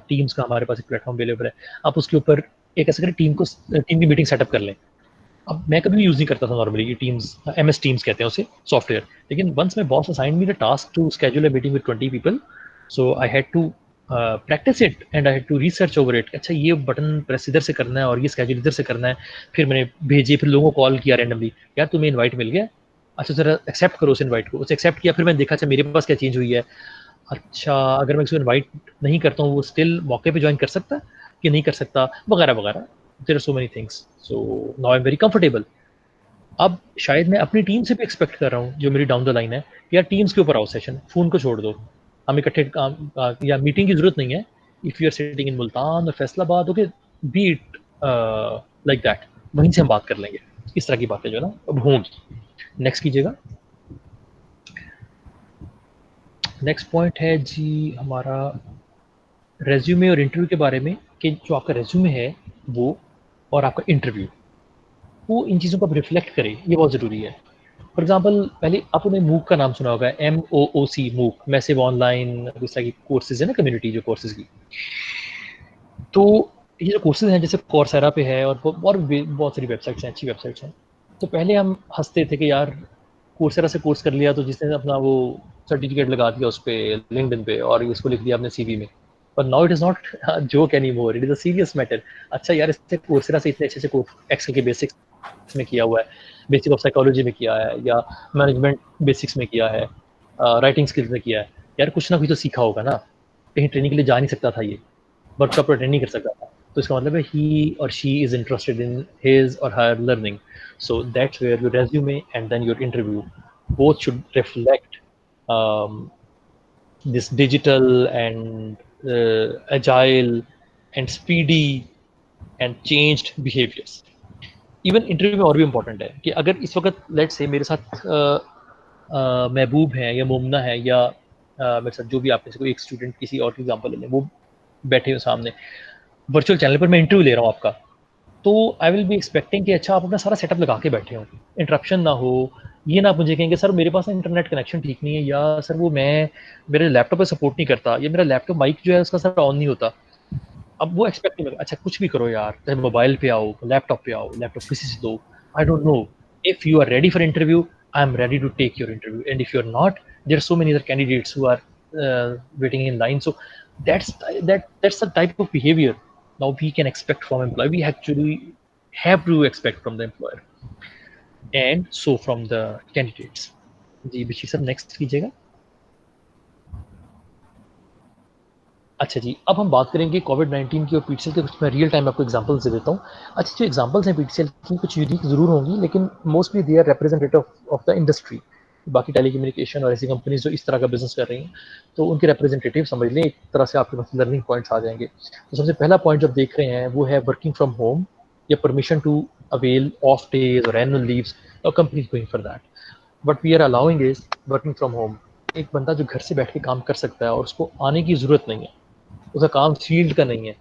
टीम्स का हमारे पास एक प्लेटफॉर्म अवेलेबल है, आप उसके ऊपर एक ऐसा करें टीम की मीटिंग सेटअप कर लें. अब मैं कभी भी यूज़ नहीं करता था नॉर्मली ये टीम्स, MS टीम्स कहते हैं उसे सॉफ्टवेयर. लेकिन once my boss assigned me the task to schedule a meeting with 20 people, so I had to practice it and I had to research over it. अच्छा ये button press इधर से करना है और ये स्केड्यूल इधर से करना है. फिर मैंने भेजे, फिर लोगों को कॉल किया रैंडमली, यार तुम्हें इनवाइट मिल गया, अच्छा ज़रा एक्सेप्ट करो उस इनवाइट को. उसे एक्सेप्ट किया, फिर मैंने देखा अच्छा मेरे पास क्या चेंज हुई है. अच्छा अगर मैं किसी को इनवाइट नहीं करता हूँ वो स्टिल मौके पे ज्वाइन कर सकता है कि नहीं कर सकता, वगैरह वगैरह. There are so many things. So now I am very comfortable. अब शायद मैं अपनी टीम से भी एक्सपेक्ट कर रहा हूँ जो मेरी डाउन द लाइन है, यार टीम्स के ऊपर आओ सेशन, फ़ोन को छोड़ दो, हम इकट्ठे काम या मीटिंग की ज़रूरत नहीं है. If you are sitting in Multan और Faisalabad, okay be it like that, वहीं से हम बात कर लेंगे. इस तरह की बातें जो है ना अब होंगी. नेक्स्ट कीजिएगा. नेक्स्ट पॉइंट है जी हमारा रेज्यूमे और इंटरव्यू के बारे में, कि जो आपका रेज्यूमे है वो और आपका इंटरव्यू, वो इन चीज़ों को आप रिफ्लेक्ट करें, ये बहुत ज़रूरी है. फॉर एग्जाम्पल पहले आपने मूक का नाम सुना होगा, MOOC, मूक, मैसिव ऑनलाइन जिस तरह की कोर्सेज है ना, कम्युनिटी जो कोर्सेज की. तो ये जो कोर्सेज हैं जैसे कोर्सेरा पे है और बहुत सारी वेबसाइट्स हैं, अच्छी वेबसाइट्स हैं. तो पहले हम हंसते थे कि यार कोर्सेरा से कोर्स कर लिया तो जिसने अपना वो सर्टिफिकेट लगा दिया उस पर लिंक्डइन पे और इसको लिख दिया अपने CV में. पर now it is not joke any more, it is a serious matter. अच्छा यार इससे कोर्सेरा से इतने अच्छे से एक्सेल के बेसिक्स में किया हुआ है, बेसिक ऑफ साइकोलॉजी में किया है, या मैनेजमेंट बेसिक्स में किया है, राइटिंग स्किल्स में किया है. यार कुछ ना कुछ तो सीखा होगा ना, कहीं ट्रेनिंग के लिए जा नहीं सकता था, ये वर्कशॉप अटेंड नहीं कर सकता था. तो इसका मतलब है he or she is interested in his or her learning. So that's where your resume and then your interview both should reflect this digital and agile and speedy and changed behaviors. Even interview में और भी important है कि अगर इस वक्त late से मेरे साथ महबूब हैं या मुमना है या मेरे साथ जो भी आप में से कोई एक स्टूडेंट किसी और की एग्जांपल ले लें, वो बैठे हो सामने वर्चुअल चैनल पर, मैं इंटरव्यू ले रहा हूँ आपका, तो आई विल बी एक्सपेक्टिंग कि अच्छा आप अपना सारा सेटअप लगा के बैठे हो, इंटरप्शन ना हो. ये ना आप मुझे कहेंगे सर मेरे पास ना इंटरनेट कनेक्शन ठीक नहीं है, या सर वो मैं मेरे लैपटॉप पे सपोर्ट नहीं करता, या मेरा लैपटॉप माइक जो है उसका सर ऑन नहीं होता. अब वो एक्सपेक्ट नहीं, अच्छा कुछ भी करो यार, चाहे मोबाइल पे आओ, लैपटॉप पे आओ, लैपटॉप किसी से दो, I don't know. If you are ready for interview, I am ready to take your interview, and if you are not, there are so many other candidates who are waiting in line. So that's the type of behavior now we can expect from employee. We actually have to expect from the employer and so from the candidates. जी Bishi sir next कीजिएगा. अच्छा जी, अब हम बात करेंगे कोविड-19 की और PTCL के. कुछ मैं रियल टाइम आपको एग्जांपल्स दे देता हूँ. अच्छा जो एग्जांपल्स हैं PTCL की कुछ यूनिक ज़रूर होंगी, लेकिन mostly they are representative of the industry. बाकी टेलीकम्युनिकेशन और ऐसी कंपनीज जो इस तरह का बिजनेस कर रही हैं, तो उनके रिप्रेजेंटेटिव समझ लें, एक तरह से आपके पास लर्निंग पॉइंट्स आ जाएंगे. तो सबसे पहला पॉइंट जब देख रहे हैं वो है वर्किंग फ्रॉम होम या permission to avail of days और एनुअल लीव्स, और companies going for that. But we are allowing is working from home. एक बंदा जो घर से बैठ के काम कर सकता है और उसको आने की ज़रूरत नहीं है, उसका काम फील्ड का नहीं है,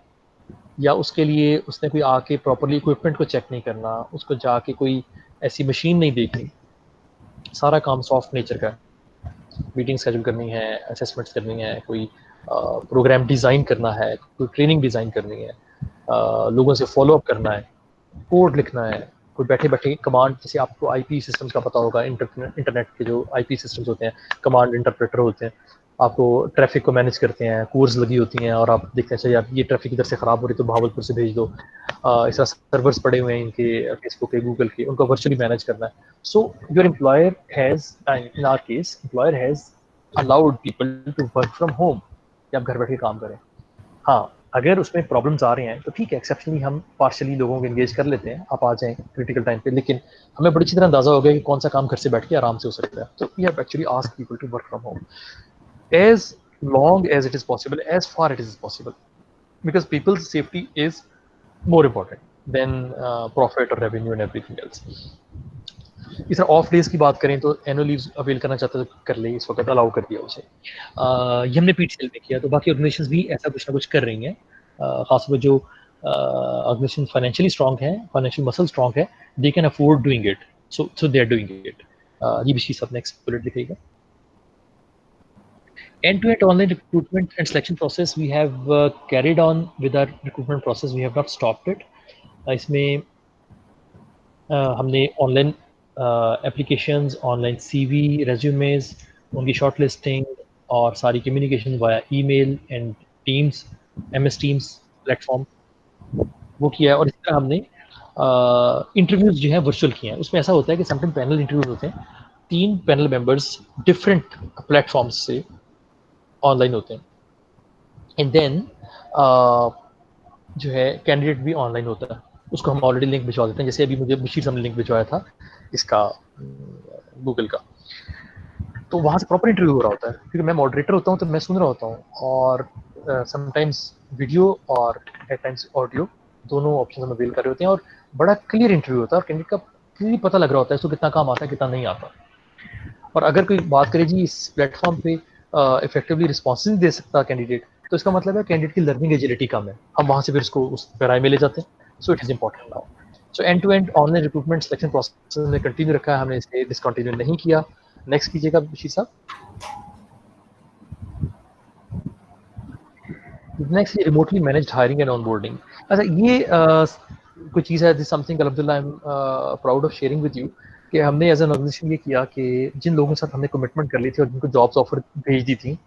या उसके लिए उसने कोई आके प्रॉपर्ली इक्विपमेंट को चेक नहीं करना, उसको जाके कोई ऐसी मशीन नहीं देखनी, सारा काम सॉफ्ट नेचर का है. मीटिंग शेड्यूल करनी है, असेसमेंट्स करनी है, कोई प्रोग्राम डिज़ाइन करना है, कोई ट्रेनिंग डिज़ाइन करनी है, लोगों से फॉलो अप करना है, कोड लिखना है, कोई बैठे बैठे कमांड, जैसे आपको IP सिस्टम्स का पता होगा, इंटरनेट के जो IP सिस्टम्स होते हैं, कमांड इंटरप्रेटर होते हैं, आपको ट्रैफिक को मैनेज करते हैं, कोर्स लगी होती हैं और आप देखते हैं अच्छा यार ये ट्रैफिक इधर से ख़राब हो रही तो भावलपुर से भेज दो. इस तरह सर्वर्स पड़े हुए हैं इनके फेसबुक के, गूगल के, उनको वर्चुअली मैनेज करना है. So your employer has, in our case employer has allowed people to work from home, कि आप घर बैठ के काम करें. हाँ, अगर उसमें प्रॉब्लम्स आ रहे हैं तो ठीक है, एक्सेप्शनली हम पार्शियली लोगों को एंगेज कर लेते हैं, आप आ जाएँ क्रिटिकल टाइम पे, लेकिन हमें बड़ी अच्छी तरह अंदाज़ा हो गया कि कौन सा काम घर से बैठ के आराम से हो सकता है. तो we have actually asked people to work from home as long as it is possible, as far it is possible, because people's safety is more important than profit or revenue and everything else. इस तरह of days की बात करें तो annual leaves avail करना चाहते तो कर ले, इस वक्त अलाउ कर दिया उसे। ये हमने पीटीसीएल में किया, तो बाकी ऑर्गेनाइजेशंस भी ऐसा कुछ ना कुछ कर रही हैं, खासकर जो ऑर्गेनाइजेशन फाइनेंशियली स्ट्रॉन्ग है, फाइनेंशियल मसल स्ट्रॉन्ग है, they can afford doing it, so they are doing it. ये भी चीज़ सब नेक्स्ट बुलेट दिखेगा। End-to-end online recruitment and selection process we have carried on with our recruitment process. We have not stopped it. इसमें हमने online applications, online CV, resumes, उनकी short listing और सारी communication via email and teams, MS teams platform वो किया है। और इस तरह हमने इंटरव्यूज जो है वर्चुअल किए हैं। उसमें ऐसा होता है कि समटाइम पैनल इंटरव्यूज होते हैं, 3 पैनल मेंबर्स डिफरेंट प्लेटफॉर्म्स से ऑनलाइन होते हैं, एंड देन जो है कैंडिडेट भी ऑनलाइन होता है, उसको हम ऑलरेडी लिंक भिजवा देते हैं। जैसे अभी मुझे बशीर साहब ने लिंक भिजवाया था इसका गूगल का, तो वहाँ से प्रॉपर इंटरव्यू हो रहा होता है, क्योंकि मैं मॉडरेटर होता हूँ तो मैं सुन रहा होता हूँ, और समटाइम्स वीडियो और एट टाइम्स ऑडियो दोनों ऑप्शन हम अवेल कर रहे होते हैं, और बड़ा क्लियर इंटरव्यू होता है और कैंडिडेट का क्लियर पता लग रहा होता है इसको कितना काम आता है कितना नहीं आता। और अगर कोई बात करे जी इस प्लेटफॉर्म पे इफेक्टिवली रिस्पॉन्स नहीं दे सकता कैंडिडेट, तो इसका मतलब है कैंडिडेट की लर्निंग एजिलिटी कम है, हम वहाँ से फिर उसको उस पैराई में ले जाते हैं। So it is important now. So end to end online recruitment selection process में कंटिन्यू रखा है, हमने इसे डिसकंटिन्यू नहीं किया। नेक्स्ट कीजिएगा बशीर साहब। Next remotely managed hiring and onboarding. अच्छा, ये कोई चीज़ है, दिस समथिंग अल्हम्दुलिल्लाह I am proud of sharing with you, कि हमने एज एन ऑर्गेनाइजेशन ये किया कि जिन लोगों के साथ हमने कमिटमेंट कर ली थी और जिनको जॉब्स ऑफर भेज दी थी,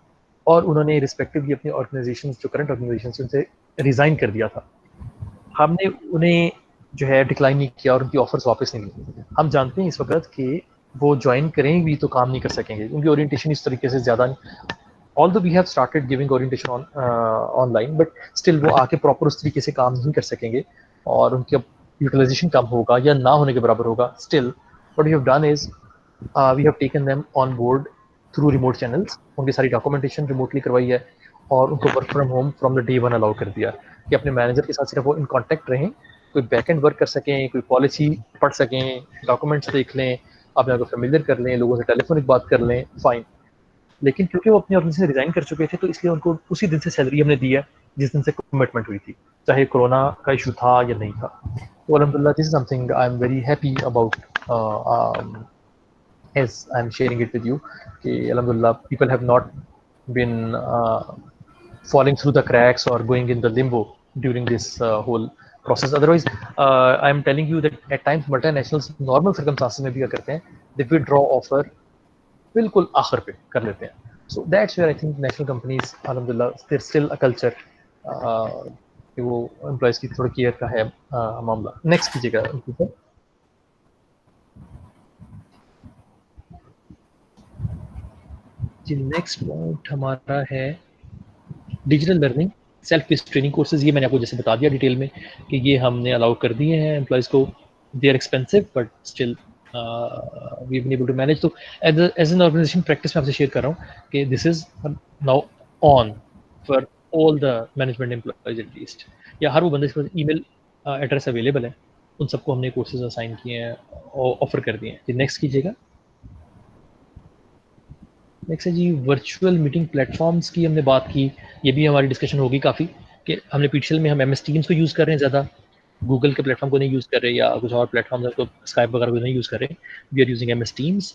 और उन्होंने रिस्पेक्टिवली अपनी ऑर्गेनाइजेशन जो करंट ऑर्गेनाइजेशन से उनसे रिज़ाइन कर दिया था, हमने उन्हें जो है डिक्लाइन नहीं किया और उनकी ऑफर्स वापस नहीं ली। हम जानते हैं इस वक्त कि वो ज्वाइन करेंगे भी तो काम नहीं कर सकेंगे, उनकी ओरिएंटेशन इस तरीके से ज़्यादा, although we have started giving orientation on online, but still वो आके प्रॉपर उस तरीके से काम नहीं कर सकेंगे और उनकी यूटिलाइजेशन कम होगा या ना होने के बराबर होगा। Still what we have done is we have taken them on board through remote channels, उनकी सारी डॉक्यूमेंटेशन रिमोटली करवाई है और उनको work from home from the day one allow कर दिया कि अपने मैनेजर के साथ सिर्फ वो इन कॉन्टैक्ट रहें, कोई बैक एंड वर्क कर सकें, कोई पॉलिसी पढ़ सकें, डॉक्यूमेंट्स देख लें, अपने आप को फेमिलियर कर लें, लोगों से टेलीफोनिक बात कर लें, फाइन। लेकिन क्योंकि वो अपने ऑर्गेनाइजेशन से रिजाइन कर चुके थे, तो इसलिए उनको उसी दिन से सैलरी हमने दी है जिस दिन से कमिटमेंट हुई थी, चाहे कोरोना का इशू था या नहीं था। तो अल्हम्दुलिल्लाह this is something I am very happy about as I'm sharing it with you कि अल्हम्दुलिल्लाह people have not been falling through the cracks or going in the limbo during this whole process. Otherwise I am telling you that at times multinationals normal circumstances में भी क्या करते हैं, they withdraw offer बिल्कुल आखिर पे कर लेते हैं। So that's where I think national companies अल्हम्दुलिल्लाह there's still a culture कि वो एम्प्लॉयज की थोड़ी केयर का है मामला। नेक्स्ट कीजिएगा सर। जी नेक्स्ट पॉइंट हमारा है digital learning self based training courses. ये मैंने आपको जैसे बता दिया डिटेल में कि ये हमने अलाउ कर दिए हैं एम्प्लॉयज़ को, they are expensive but still we been able to manage. तो एज एन ऑर्गेनाइजेशन प्रैक्टिस में आपसे शेयर कर रहा हूँ कि this is now on for all the management employees at least, या हर वो बंदे के पास ईमेल एड्रेस अवेलेबल है, उन सबको हमने कोर्सेज असाइन किए हैं और ऑफर कर दिए हैं। नेक्स्ट कीजिएगा। नेक्स्ट है जी वर्चुअल मीटिंग प्लेटफॉर्म्स की हमने बात की, ये भी हमारी डिस्कशन होगी काफ़ी कि हमने पीटीसीएल में हम MS टीम्स को यूज़ कर रहे हैं ज़्यादा, गूगल के प्लेटफॉर्म को नहीं यूज़ कर रहे या कुछ और प्लेटफॉर्म है तो स्काइप वगैरह को नहीं यूज़ कर रहे, we are using MS Teams.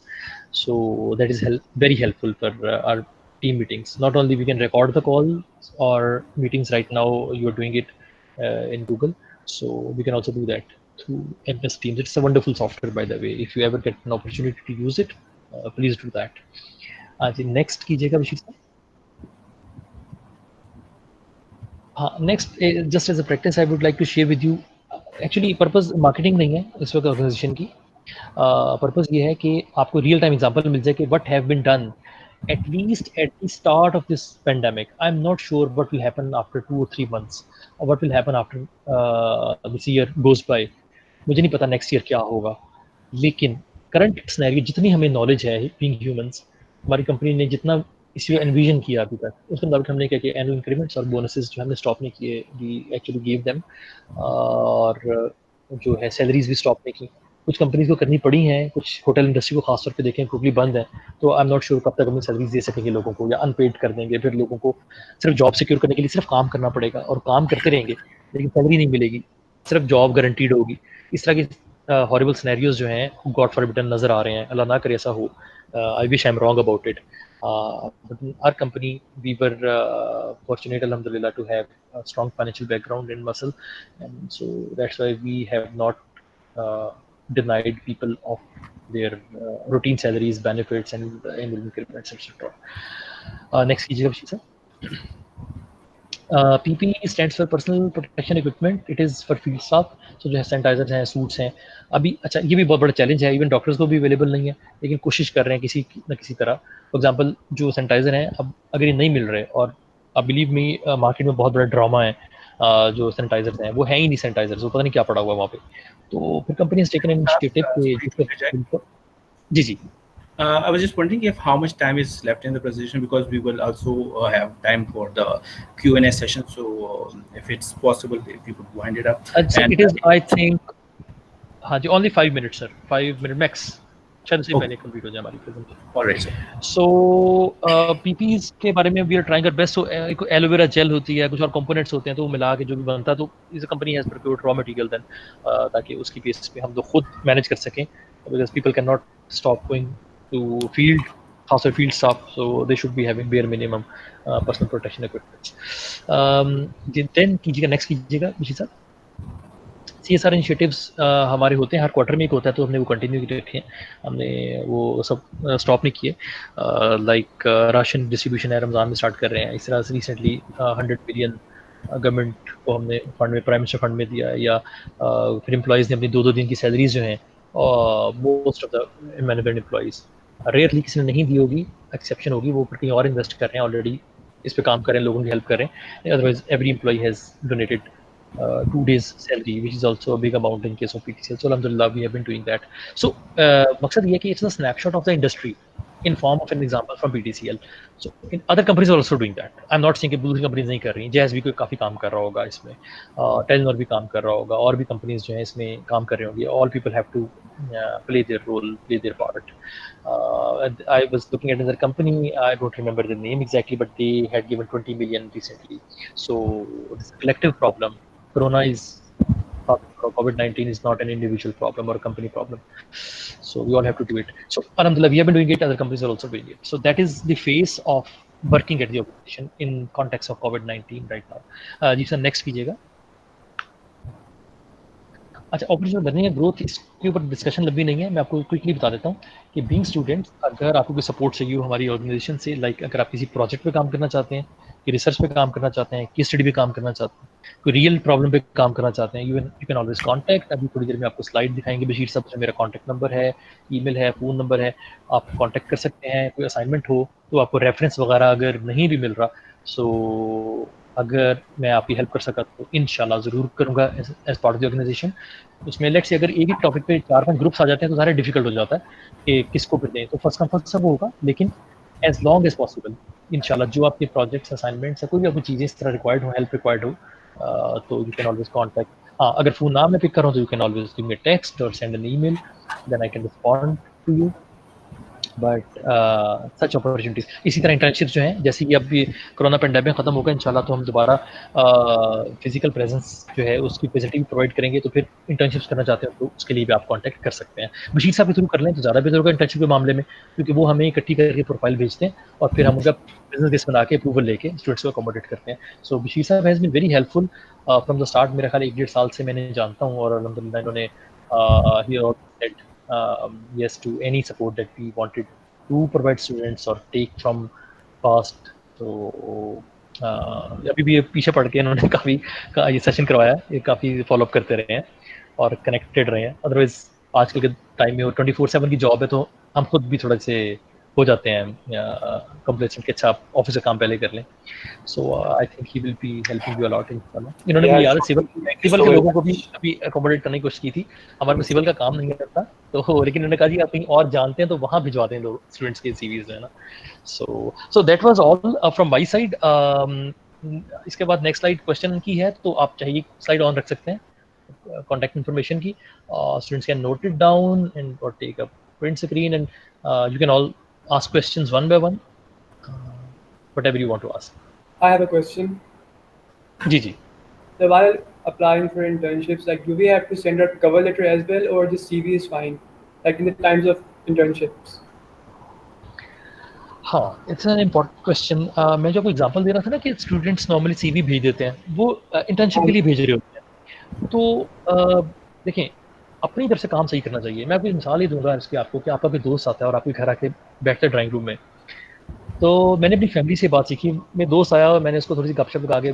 So that is very helpful for our team meetings. Not only we can record the call और meetings right now you are doing it in Google, so we can also do that through MS Teams. It's a wonderful software by the way, if you ever get an opportunity to use it, please do that. जी next कीजिएगा बशीर साहब। हाँ next just as a practice I would like to share with you, actually purpose marketing नहीं है इस वक्त organisation की, purpose ये है कि आपको रियल टाइम एग्जांपल मिल जाए कि what have been done at least at the start of this pandemic. I'm not sure what will happen after 2 or 3 months or what will happen after this year goes by. मुझे नहीं पता next year क्या होगा, लेकिन current scenario जितनी हमें knowledge है being humans, हमारी कंपनी ने जितना इसे एनविजन किया अभी तक, उसके मुताबिक हमने क्या किया, एनुअल इंक्रीमेंट्स और बोनसेस जो हमने स्टॉप नहीं किए, वी एक्चुअली गिव देम, और जो है सैलरीज भी स्टॉप नहीं की। कुछ कंपनीज को करनी पड़ी हैं, कुछ होटल इंडस्ट्री को खासतौर पे देखें टोटली बंद है, तो आई एम नॉट श्योर कब तक हम सैलरीज दे सकेंगे लोगों को, या अनपेड कर देंगे, फिर लोगों को सिर्फ जॉब सिक्योर करने के लिए सिर्फ काम करना पड़ेगा और काम करते रहेंगे लेकिन सैलरी नहीं मिलेगी, सिर्फ जॉब गारंटीड होगी। इस तरह की हॉरिबल सिनेरियोज जो हैं गॉड फॉरबिडन नजर आ रहे हैं, अल्लाह ना करे ऐसा हो, I wish I am wrong about it. But in our company, we were fortunate, alhamdulillah, to have a strong financial background and muscle, and so that's why we have not denied people of their routine salaries, benefits, and annual increments, etc. Next कीजिएगा Bashir sir. PPE stands for personal protection equipment. It is for field staff. So जो है sanitisers हैं, suits हैं। अभी अच्छा ये भी बहुत बड़ा चैलेंज है, इवन डॉक्टर्स को भी अवेलेबल नहीं है, लेकिन कोशिश कर रहे हैं किसी न किसी तरह। फॉर एग्जांपल जो सैनिटाइजर हैं, अब अगर ये नहीं मिल रहे, और अब बिलीव मी मार्केट में बहुत बड़ा ड्रामा है, जो सैनिटाइजर्स हैं वो है ही नहीं सैनिटाइजर्स, वो पता नहीं क्या पड़ा हुआ है वहाँ पे। तो फिर company has taken an initiative जी जी। I was just wondering if how much time is left in the presentation, because we will also have time for the Q&A session. So if it's possible, if you could wind it up. And it is, I think, हाँ जी, only 5 minutes, sir. 5 minute max. शायद उससे पहले complete हो जाए हमारी presentation. Alright, sir. So PPEs के बारे में we are trying our best. So एक एलोवेरा जेल होती है, कुछ और कंपोनेंट्स होते हैं, तो वो मिला के जो भी बनता है, तो इस company has procured raw material then, ताकि उसकी बेसिस पे हम लोग खुद मैनेज कर सकें, because people cannot stop going to field, also field staff, so they should be having bare minimum personal protection equipment. Then कीजिएगा, नेक्स्ट कीजिएगा विशी सर। CSR इनिशिएटिव्स हमारे होते हैं, हर क्वार्टर में एक होता है, तो हमने वो कंटिन्यू रखे हैं, हमने वो सब स्टॉप नहीं किए। लाइक राशन डिस्ट्रीब्यूशन है, रमज़ान में स्टार्ट कर रहे हैं। इस तरह से रिसेंटली 100 बिलियन गवर्नमेंट को हमने फंड में, प्राइम मिनिस्टर फंड में दिया, या फिर एम्प्लॉयज़ ने अपनी 2-2 दिन की सैलरीज जो हैं, most of the management employees, rarely किसी ने नहीं दी होगी, एक्सेप्शन होगी, वो कहीं और इन्वेस्ट कर रहे हैं, ऑलरेडी इस पे काम कर रहे हैं, लोगों की हेल्प कर रहे हैं। Otherwise every employee has donated 2 days salary, which is also a big amount in case of PTCL. So alhamdulillah, we have been doing that. So मकसद ये है कि it's a snapshot of the industry in form of an example from PTCL. So in other companies are also doing that. I'm not saying कि दूसरी companies नहीं कर रही, जैस भी कोई काफ़ी काम कर रहा होगा इसमें, टेलीनॉर भी काम कर रहा होगा, और भी कंपनीज जो हैं इसमें काम कर रही होंगी। All people have to play their role, play their part. I was looking at another company, I don't remember the name exactly, but they had given 20 million recently. So it's a collective problem. Corona is, COVID-19 is not an individual problem or a company problem. So we all have to do it. So alhamdulillah, we have been doing it, other companies are also doing it. So that is the face of working at the organization in context of COVID-19 right now. जी sir, next कीजिएगा। अच्छा, operational learning and growth, इसके ऊपर discussion लंबी नहीं है, मैं आपको क्विकली बता देता हूँ कि बीइंग स्टूडेंट्स, अगर आपको कोई सपोर्ट चाहिए हो हमारी ऑर्गेनाइजेशन से, लाइक अगर आप किसी प्रोजेक्ट पे काम करना चाहते हैं, कि रिसर्च पे काम करना चाहते हैं, केस स्टडी पे काम करना चाहते हैं, कोई रियल प्रॉब्लम पे काम करना चाहते हैं, यू कैन ऑलवेज कॉन्टैक्ट। अभी थोड़ी देर में आपको स्लाइड दिखाएंगे बशीर साहब से, मेरा कॉन्टैक्ट नंबर है, ईमेल है, फ़ोन नंबर है, आप कॉन्टैक्ट कर सकते हैं। कोई असाइनमेंट हो तो आपको रेफरेंस वगैरह अगर नहीं भी मिल रहा, सो अगर मैं आपकी हेल्प कर सका तो इंशाल्लाह ज़रूर करूँगा as part of the organisation. उसमें लेट्स से अगर एक ही टॉपिक पे 4-5 ग्रुप्स आ जाते हैं तो ज़्यादा डिफिकल्ट हो जाता है कि किसको फिर दें, तो फर्स्ट कम फर्स्ट सर्व होगा, लेकिन एज लॉन्ग एज पॉसिबल इंशाल्लाह जो आपके प्रोजेक्ट्स, असाइनमेंट्स या कोई भी आपको चीज़ें इस तरह रिक्वायर्ड हो, हेल्प रिक्वायर्ड हो, तो यू कैन ऑलवेज कॉन्टैक्ट। हाँ, अगर फ़ोन ना मैं पिक कर रहा हूँ तो you can always give me text और send an email, then I can respond to you. But such opportunities, इसी तरह इंटर्नशिप जो हैं, जैसे कि अभी कोरोना पेंडेमिक खत्म होगा इंशाल्लाह, तो हम दोबारा फिजिकल प्रेजेंस जो है उसकी फैसिलिटी भी प्रोवाइड करेंगे। तो फिर इंटर्नशिप्स करना चाहते हैं तो उसके लिए भी आप कांटेक्ट कर सकते हैं। बशीर साहब के थ्रू कर लें तो ज़्यादा बेहतर होगा इंटर्नशिप के मामले में, क्योंकि वो हमें इकट्ठी करके प्रोफाइल भेजते हैं और फिर हम उनका बिजनेस केस बना के अप्रूवल लेके स्टूडेंट्स को अकोमोडेट करते हैं। So Bashir sahab has been very helpful from the start. मेरा ख्याल 1-1.5 साल से मैंने जानता हूँ, और अलहमदुलिल्लाह इन्होंने yes to any support that we wanted to provide students or take from past. तो अभी भी पीछे पड़ के इन्होंने काफ़ी ये सेशन करवाया, ये काफ़ी फॉलोअप करते रहे हैं और कनेक्टेड रहे हैं। अदरवाइज आजकल के टाइम में वो 24/7 की जॉब है, तो हम खुद भी थोड़े से हो जाते हैं कंप्लेसेंट कि अच्छा आप ऑफिस का काम पहले कर लें। So I think he will be helping you a lot इंशाल्लाह। इन्होंने भी याद सिविल के लोगों को भी अभी अकोमोडेट करने की कोशिश की थी। हमारे को सिविल का काम नहीं करता, तो लेकिन उन्होंने कहा जी आप कहीं और जानते हैं तो वहाँ भिजवा दें लोग स्टूडेंट्स के सीवीज जो है ना। So that was all from my side. इसके बाद नेक्स्ट स्लाइड क्वेश्चन की है, तो आप चाहिए स्लाइड ऑन रख सकते हैं, contact information की. Students can note it down and or take a print screen, and you can all ask questions one by one, whatever you want to ask. I have a question. जी. So while applying for internships, like, do we have to send out cover letter as well, or just CV is fine? Like in the times of internships. हाँ, it's an important question. मैं जो आपको example दे रहा था ना कि students normally CV भेज देते हैं, वो इंटर्नशिप के लिए भेज रहे होते हैं. तो देखें, अपनी तरफ से काम सही करना चाहिए. मैं कोई मिसाल ही दूंगा इसकी आपको कि आपका कोई दोस्त आता है और आपके घर आके बैठता है ड्राइंग रूम में. तो मैंने अपनी फैमिली से बात सीखी. मेरा दोस्त आया और मैंने उसको थोड़ी सी गपशप लगा के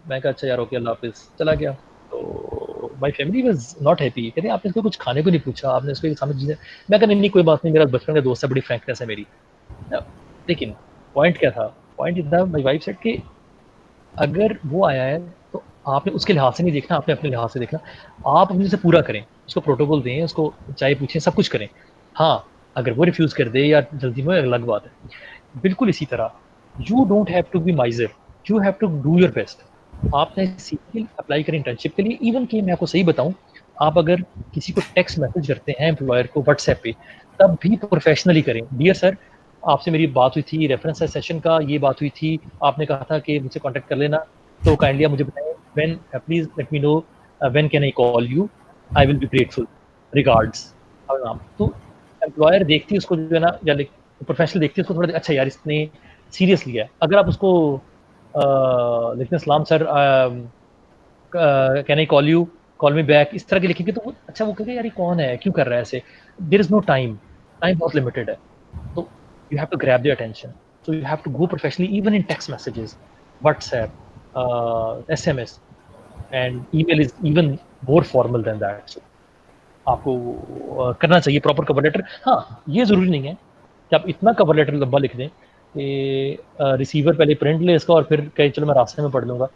मैं कहा अच्छा यार ओके अल्लाह हाफिज़, चला गया. तो my family was not happy. कहते आपने इसको कुछ खाने को नहीं पूछा, आपने इसको सामने चीज़ें. मैं कहा नहीं कोई बात नहीं, मेरा बचपन का दोस्त है, बड़ी फ्रैंकनेस है मेरी. लेकिन पॉइंट क्या था? पॉइंट ये था, माई वाइफ सेड कि अगर वो आया है तो आपने उसके लिहाज से नहीं देखना, आपने अपने लिहाज से देखना. आप अपने से पूरा करें, उसको प्रोटोकॉल दें, उसको चाय पूछें, सब कुछ करें. हाँ, अगर वो रिफ्यूज़ कर दे या जल्दी में, अलग बात है. बिल्कुल इसी तरह you don't have to be miser, you have to do your best. आपने सीवी अप्लाई करें इंटर्नशिप के लिए. इवन कि मैं आपको सही बताऊं, आप अगर किसी को टेक्स्ट मैसेज करते हैं एम्प्लॉयर को व्हाट्सएप पे, तब भी प्रोफेशनली करें. डियर सर, आपसे मेरी बात हुई थी, रेफरेंस सेशन का ये बात हुई थी, आपने कहा था कि मुझसे कांटेक्ट कर लेना, तो काइंडली आप मुझे बताएं when, please let me know when can I call you, I will be grateful, regards. तो एम्प्लॉयर देखती है उसको जो है ना, या प्रोफेशनल देखती है उसको, थोड़ा अच्छा यार इसने सीरियस लिया है. अगर आप उसको लिखते हैं सलाम sir, can I call you, call me back, इस तरह के लिखेंगे तो अच्छा वो कहेगा यार ये कौन है, क्यों कर रहा है ऐसे. देयर इज नो टाइम बहुत लिमिटेड है. तो you have to grab their attention, so you have to go professionally, even in text messages, WhatsApp, SMS, and email is even more formal than that. So आपको करना चाहिए proper cover letter. हाँ, ये ज़रूरी नहीं है कि आप इतना कवर लेटर लंबा लिख दें कि रिसीवर पहले प्रिंट ले इसका और फिर कहे चलो मैं रास्ते में पढ़ लूँगा.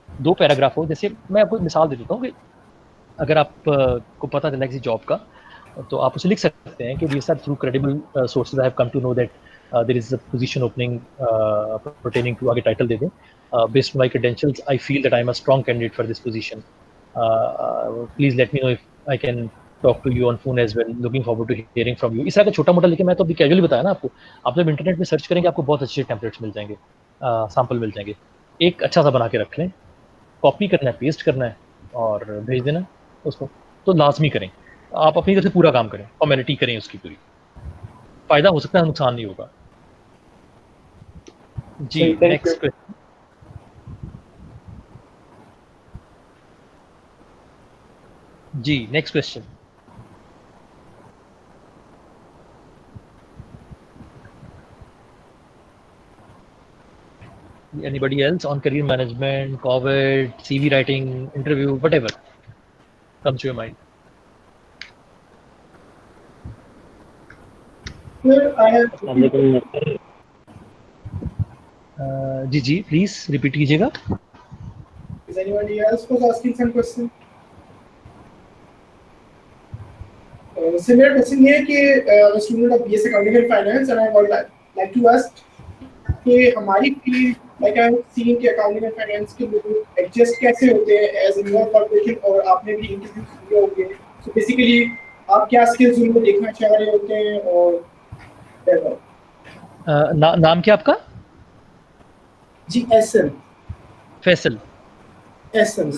2 पैराग्राफ हो. जैसे मैं आपको एक मिसाल दे देता हूँ कि अगर आप को पता चला किसी जॉब का, तो आप उसे लिख सकते हैं कि these are through credible sources I have come to know that there is a position opening pertaining to, आगे टाइटल दे दें, based on my credentials I feel that I am a strong candidate for this position, please let me know if I can talk to you on phone as well, looking forward to hearing from you. इस तरह का छोटा मोटा लिखे. मैं तो अभी casually बताया ना आपको. आप जब इंटरनेट में सर्च करेंगे आपको बहुत अच्छे टेम्पलेट्स मिल जाएंगे, सैम्पल मिल जाएंगे. एक अच्छा सा बना के रख लें, कॉपी करना है, पेस्ट करना है और भेज देना उसको. तो लाजमी करें, आप अपनी तरफ से पूरा काम करें, फॉर्मेलिटी करें उसकी पूरी. फायदा हो सकता है, नुकसान नहीं होगा. जी, नेक्स्ट क्वेश्चन. जी, next question. Anybody else on career management, COVID, CV writing, interview, whatever comes to your mind? I have. जी प्लीज रिपीट कीजिएगा. Is anybody else was asking some question? So मेरा question ये है कि I'm a student of BS Accounting and Finance, and I would like to ask कि हमारी field, like I'm seeing कि accounting and finance के लोग adjust कैसे होते हैं as a new corporation, और आपने भी interview किए होंगे. So basically आप क्या skills उनको देखना चाह रहे होते हैं और नाम क्या आपका? जी एसन. फैसल. एसन.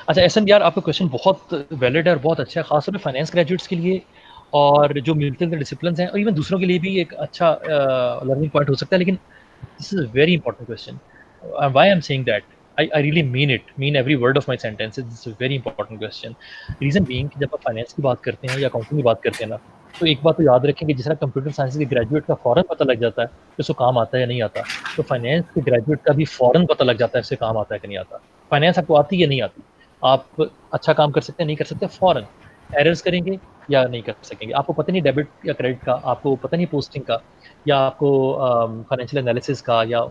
अच्छा एसन, यार आपका क्वेश्चन बहुत वैलिड है और बहुत अच्छा है, खासतौर पे फाइनेंस ग्रेजुएट्स के लिए और जो मिलते डिसिप्लिन हैं और इवन दूसरों के लिए भी एक अच्छा लर्निंग पॉइंट हो सकता है. लेकिन this is a very important question. Why I am saying that, I really mean every word of my sentence. It's a very important question. Reason being कि जब आप फाइनेंस की बात करते हैं या अकाउंटिंग की बात करते हैं ना, तो एक बात तो याद रखें कि जिस तरह कंप्यूटर साइंस के ग्रेजुएट का फ़ौरन पता लग जाता है कि उसको काम आता है या नहीं आता, तो फाइनेंस के ग्रेजुएट का भी फ़ौरन पता लग जाता है उससे काम आता है कि नहीं आता. फाइनेंस आपको आती है या नहीं आती, आप अच्छा काम कर सकते हैं नहीं कर सकते, फ़ौरन एरर्स करेंगे या नहीं कर सकेंगे. आपको पता नहीं डेबिट या क्रेडिट का, आपको पता नहीं पोस्टिंग का, या आपको फाइनेंशियल एनालिसिस का, या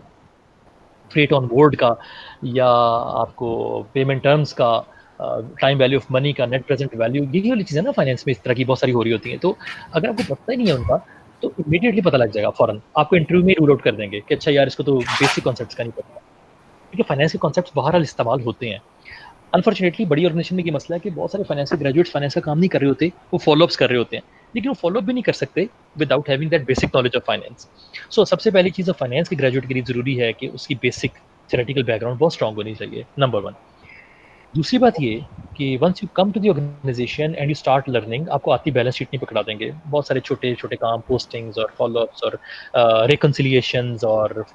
फ्रेट ऑन बोर्ड का, या आपको पेमेंट टर्म्स का, टाइम वैल्यू ऑफ मनी का, नेट प्रेजेंट वैल्यू, यही वाली चीज़ें ना फाइनेंस में इस तरह की बहुत सारी हो रही होती हैं. तो अगर आपको पता ही नहीं है उनका, तो इमीडिएटली पता लग जाएगा फ़ौरन. आपको इंटरव्यू में रूल आउट कर देंगे कि अच्छा यार इसको तो बेसिक कॉन्सेप्ट्स का नहीं पता, क्योंकि फाइनेंस के कॉन्सेप्ट्स बहरहाल इस्तेमाल होते हैं. अनफॉर्चुनेटली बड़ी ऑर्गेनाइजेशन में ये मसला है कि बहुत सारे फाइनेंस के ग्रेजुएट्स फाइनेंस का काम नहीं कर रहे होते, वो फॉलोअप्स कर रहे होते हैं, लेकिन वो फॉलोअप भी नहीं कर सकते without having that basic knowledge of finance. So सबसे पहली चीज़ फाइनेंस के ग्रेजुएट के लिए ज़रूरी है कि उसकी बेसिक थ्योरेटिकल बैकग्राउंड बहुत स्ट्रॉन्ग होनी चाहिए, नंबर 1। दूसरी बात ये कि once you come to the organisation and you start learning, आपको आती बैलेंस शीट नहीं पकड़ा देंगे। बहुत सारे छोटे छोटे काम, पोस्टिंग्स और फॉलोअप्स और रिकन्सिलिएशंस और